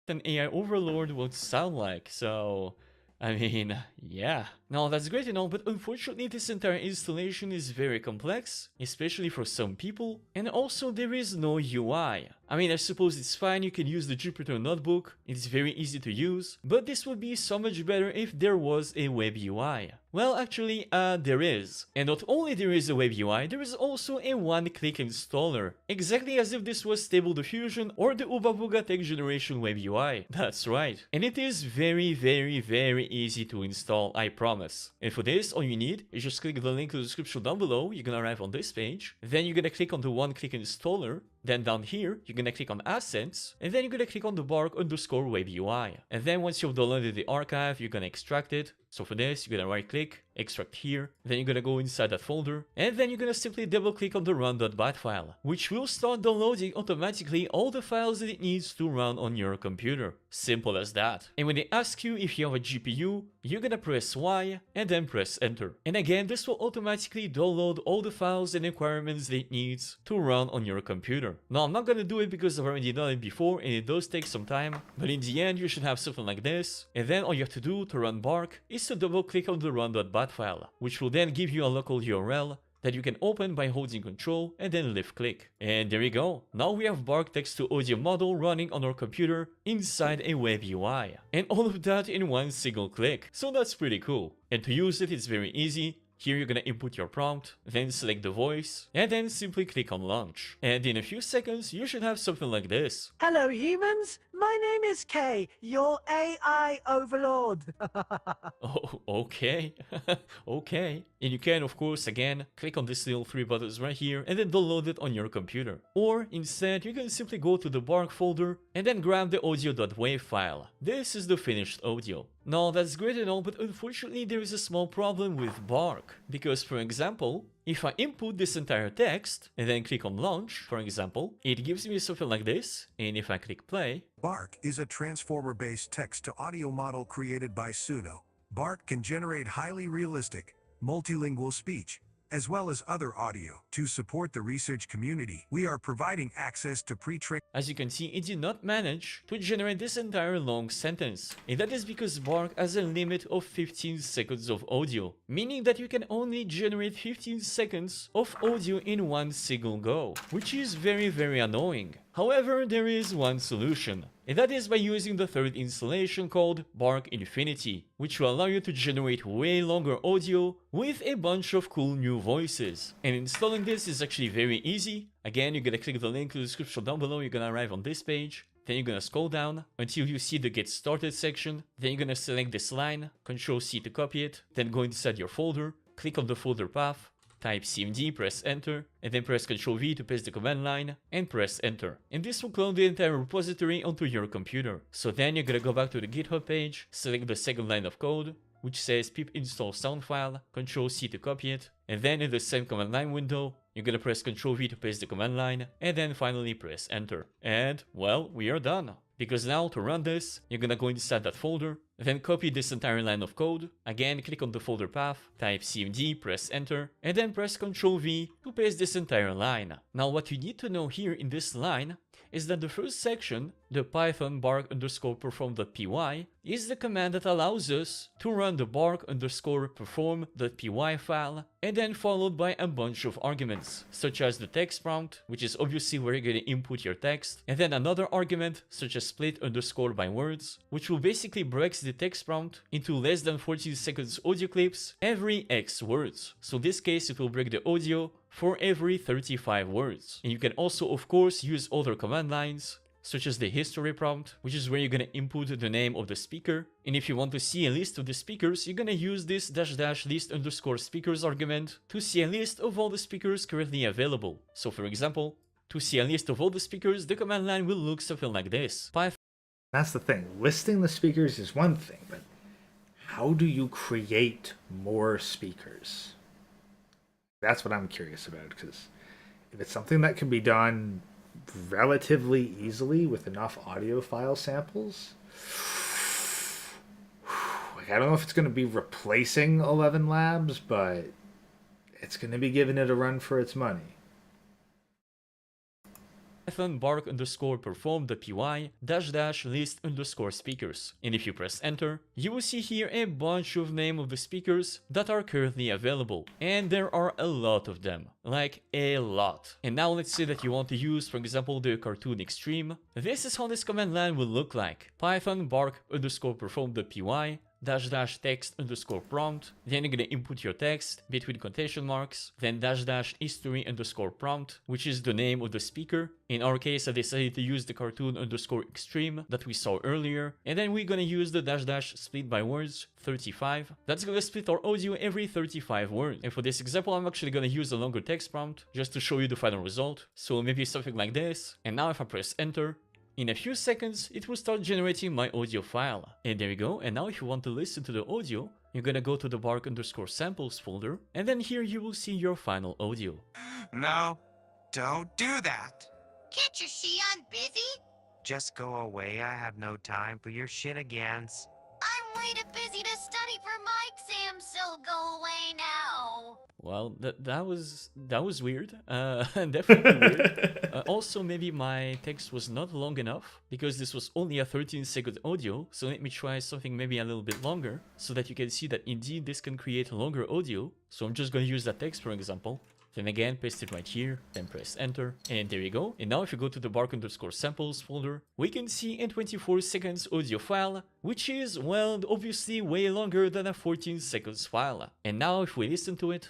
an AI overlord would sound like, so I mean, yeah. Now that's great and all, but unfortunately this entire installation is very complex, especially for some people, and also there is no UI. I mean, I suppose it's fine, you can use the Jupyter notebook, it's very easy to use, but this would be so much better if there was a web UI. Well, actually, there is. And not only there is a web UI, there is also a one-click installer. Exactly as if this was Stable Diffusion or the Ubabuga Text Generation web UI. That's right. And it is very, very, very easy to install, I promise. And for this, all you need is just click the link in the description down below, you're gonna arrive on this page. Then you're gonna click on the one-click installer. Then down here, you're gonna click on Assets, and then you're gonna click on the bark_web UI. And then once you've downloaded the archive, you're gonna extract it. So for this, you're gonna right click, extract here, then you're gonna go inside that folder, and then you're gonna simply double click on the run.bat file, which will start downloading automatically all the files that it needs to run on your computer. Simple as that. And when they ask you if you have a GPU, you're gonna press Y and then press enter. And again, this will automatically download all the files and requirements that it needs to run on your computer. Now I'm not gonna do it because I've already done it before and it does take some time, but in the end you should have something like this, and then all you have to do to run Bark is to double click on the run.bat file, which will then give you a local URL that you can open by holding Control and then left click. And there you go. Now we have Bark text to audio model running on our computer inside a web UI. And all of that in one single click. So that's pretty cool. And to use it, it's very easy. Here you're gonna input your prompt, then select the voice, and then simply click on launch. And in a few seconds, you should have something like this. Hello humans, my name is Kay, your AI overlord. Oh, okay. Okay. And you can, of course, again, click on these little three buttons right here and then download it on your computer. Or instead, you can simply go to the Bark folder and then grab the audio.wav file. This is the finished audio. Now that's great and all, but unfortunately there is a small problem with Bark. Because for example, if I input this entire text and then click on launch, for example, it gives me something like this, and if I click play... Bark is a transformer-based text-to-audio model created by Suno. Bark can generate highly realistic, multilingual speech, as well as other audio. To support the research community, we are providing access to pre-trained... As you can see, it did not manage to generate this entire long sentence. And that is because Bark has a limit of 15 seconds of audio, meaning that you can only generate 15 seconds of audio in one single go, which is very annoying. However, there is one solution, and that is by using the third installation called Bark Infinity, which will allow you to generate way longer audio with a bunch of cool new voices. And installing this is actually very easy. Again, you're gonna click the link in the description down below, you're gonna arrive on this page, then you're gonna scroll down until you see the Get Started section, then you're gonna select this line, Ctrl+C to copy it, then go inside your folder, click on the folder path, type cmd, press enter, and then press Ctrl+V to paste the command line, and press enter. And this will clone the entire repository onto your computer. So then you're gonna go back to the GitHub page, select the second line of code, which says pip install sound file, Ctrl+C to copy it, and then in the same command line window, you're gonna press Ctrl+V to paste the command line, and then finally press enter. And, well, we are done. Because now, to run this, you're gonna go inside that folder, then copy this entire line of code, again click on the folder path, type cmd, press enter, and then press Ctrl+V to paste this entire line. Now what you need to know here in this line is that the first section, the python bark_perform.py, is the command that allows us to run the bark_perform.py file, and then followed by a bunch of arguments, such as the text prompt, which is obviously where you're going to input your text, and then another argument, such as split_by_words, which will basically breaks the text prompt into less than 14 seconds audio clips every X words. So in this case, it will break the audio for every 35 words. And you can also, of course, use other command lines, such as the history prompt, which is where you're gonna input the name of the speaker. And if you want to see a list of the speakers, you're gonna use this --list_speakers argument to see a list of all the speakers currently available. So for example, to see a list of all the speakers, the command line will look something like this. That's the thing. Listing the speakers is one thing, but how do you create more speakers? That's what I'm curious about, because if it's something that can be done relatively easily with enough audio file samples, like, I don't know if it's going to be replacing 11 Labs, but it's going to be giving it a run for its money. Python bark_perform.py --list_speakers. And if you press enter, you will see here a bunch of names of the speakers that are currently available. And there are a lot of them, like a lot. And now let's say that you want to use, for example, the cartoon extreme. This is how this command line will look like. Python bark_perform.py --text_prompt, then you're gonna input your text between quotation marks, then --history_prompt, which is the name of the speaker. In our case, I decided to use the cartoon_extreme that we saw earlier, and then we're gonna use the -- split by words 35. That's gonna split our audio every 35 words. And for this example, I'm actually gonna use a longer text prompt just to show you the final result. So maybe something like this. And now if I press enter, in a few seconds, it will start generating my audio file. And there you go. And now if you want to listen to the audio, you're gonna go to the _samples folder, and then here you will see your final audio. No, don't do that. Can't you see I'm busy? Just go away. I have no time for your shit again. I'm way too busy to study for my exam, so go away now. Well, that was weird. Definitely weird. Also, maybe my text was not long enough because this was only a 13-second audio. So let me try something maybe a little bit longer so that you can see that indeed this can create longer audio. So I'm just going to use that text for example. Then again, paste it right here, then press enter, and there you go. And now if you go to the _samples folder, we can see a 24 seconds audio file, which is, well, obviously way longer than a 14 seconds file. And now if we listen to it,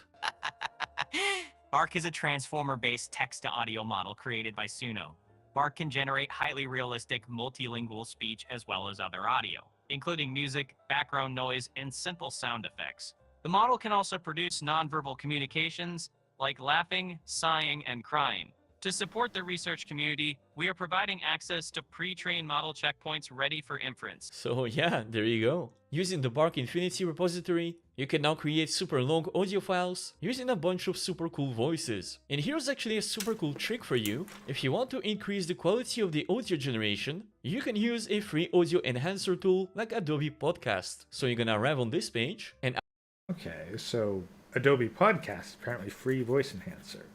Bark is a transformer-based text-to-audio model created by Suno. Bark can generate highly realistic multilingual speech as well as other audio, including music, background noise, and simple sound effects. The model can also produce nonverbal communications like laughing, sighing, and crying. To support the research community, we are providing access to pre-trained model checkpoints ready for inference. So yeah, there you go. Using the Bark Infinity repository, you can now create super long audio files using a bunch of super cool voices. And here's actually a super cool trick for you. If you want to increase the quality of the audio generation, you can use a free audio enhancer tool like Adobe Podcast. So you're gonna arrive on this page and... Okay, so Adobe Podcast, apparently free voice enhancer.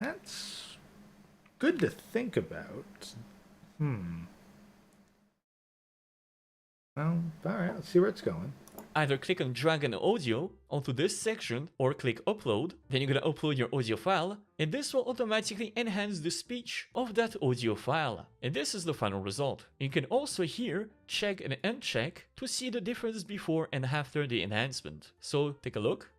That's good to think about. Well, alright, let's see where it's going. Either click on drag an audio onto this section or click upload, then you're gonna upload your audio file, and this will automatically enhance the speech of that audio file. And this is the final result. You can also here check and uncheck to see the difference before and after the enhancement. So take a look.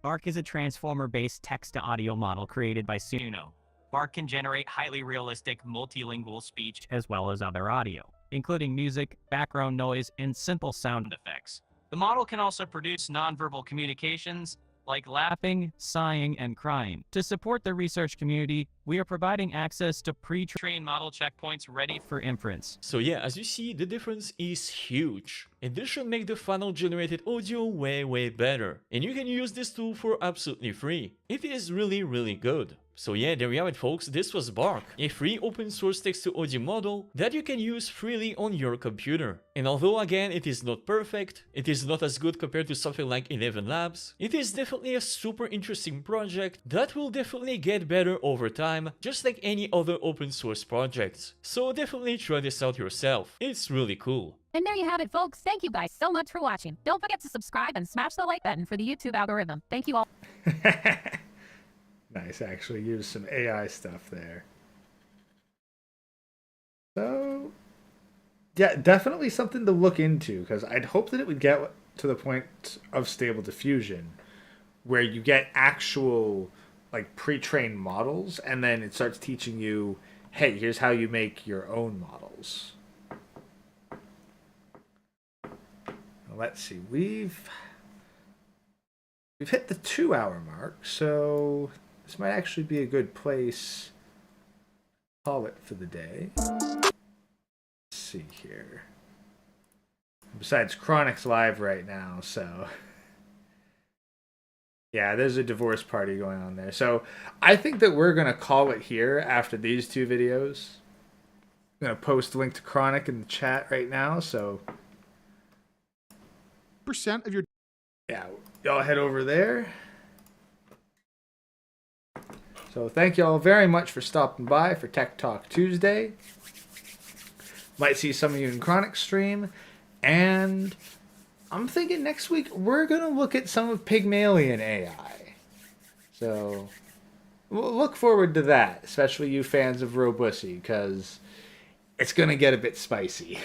Bark is a transformer-based text-to-audio model created by Suno. Bark can generate highly realistic multilingual speech as well as other audio, including music, background noise, and simple sound effects. The model can also produce nonverbal communications like laughing, sighing, and crying. To support the research community, we are providing access to pre-trained model checkpoints ready for inference. So yeah, as you see, the difference is huge. And this should make the final generated audio way better. And you can use this tool for absolutely free. It is really good. So yeah, there we have it folks, this was Bark, a free open source text-to-audio model that you can use freely on your computer. And although again it is not perfect, it is not as good compared to something like 11 Labs, it is definitely a super interesting project that will definitely get better over time, just like any other open source projects. So definitely try this out yourself, it's really cool. And there you have it folks, thank you guys so much for watching. Don't forget to subscribe and smash the like button for the YouTube algorithm. Thank you all. Nice, actually use some AI stuff there. So, yeah, definitely something to look into, because I'd hope that it would get to the point of Stable Diffusion, where you get actual, like, pre-trained models, and then it starts teaching you, hey, here's how you make your own models. Let's see, we've hit the 2-hour mark, so this might actually be a good place to call it for the day. Let's see here. Besides, Chronic's live right now, so yeah, there's a divorce party going on there. So I think that we're going to call it here after these two videos. I'm going to post a link to Chronic in the chat right now, so % of your... Yeah, y'all head over there. So thank y'all very much for stopping by for Tech Talk Tuesday. Might see some of you in Chronic stream. And I'm thinking next week we're going to look at some of Pygmalion AI. So we'll look forward to that, especially you fans of Robussy, because it's going to get a bit spicy.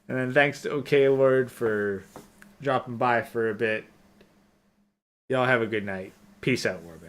And then thanks to OK Lord for dropping by for a bit. Y'all have a good night. Peace out, Warband.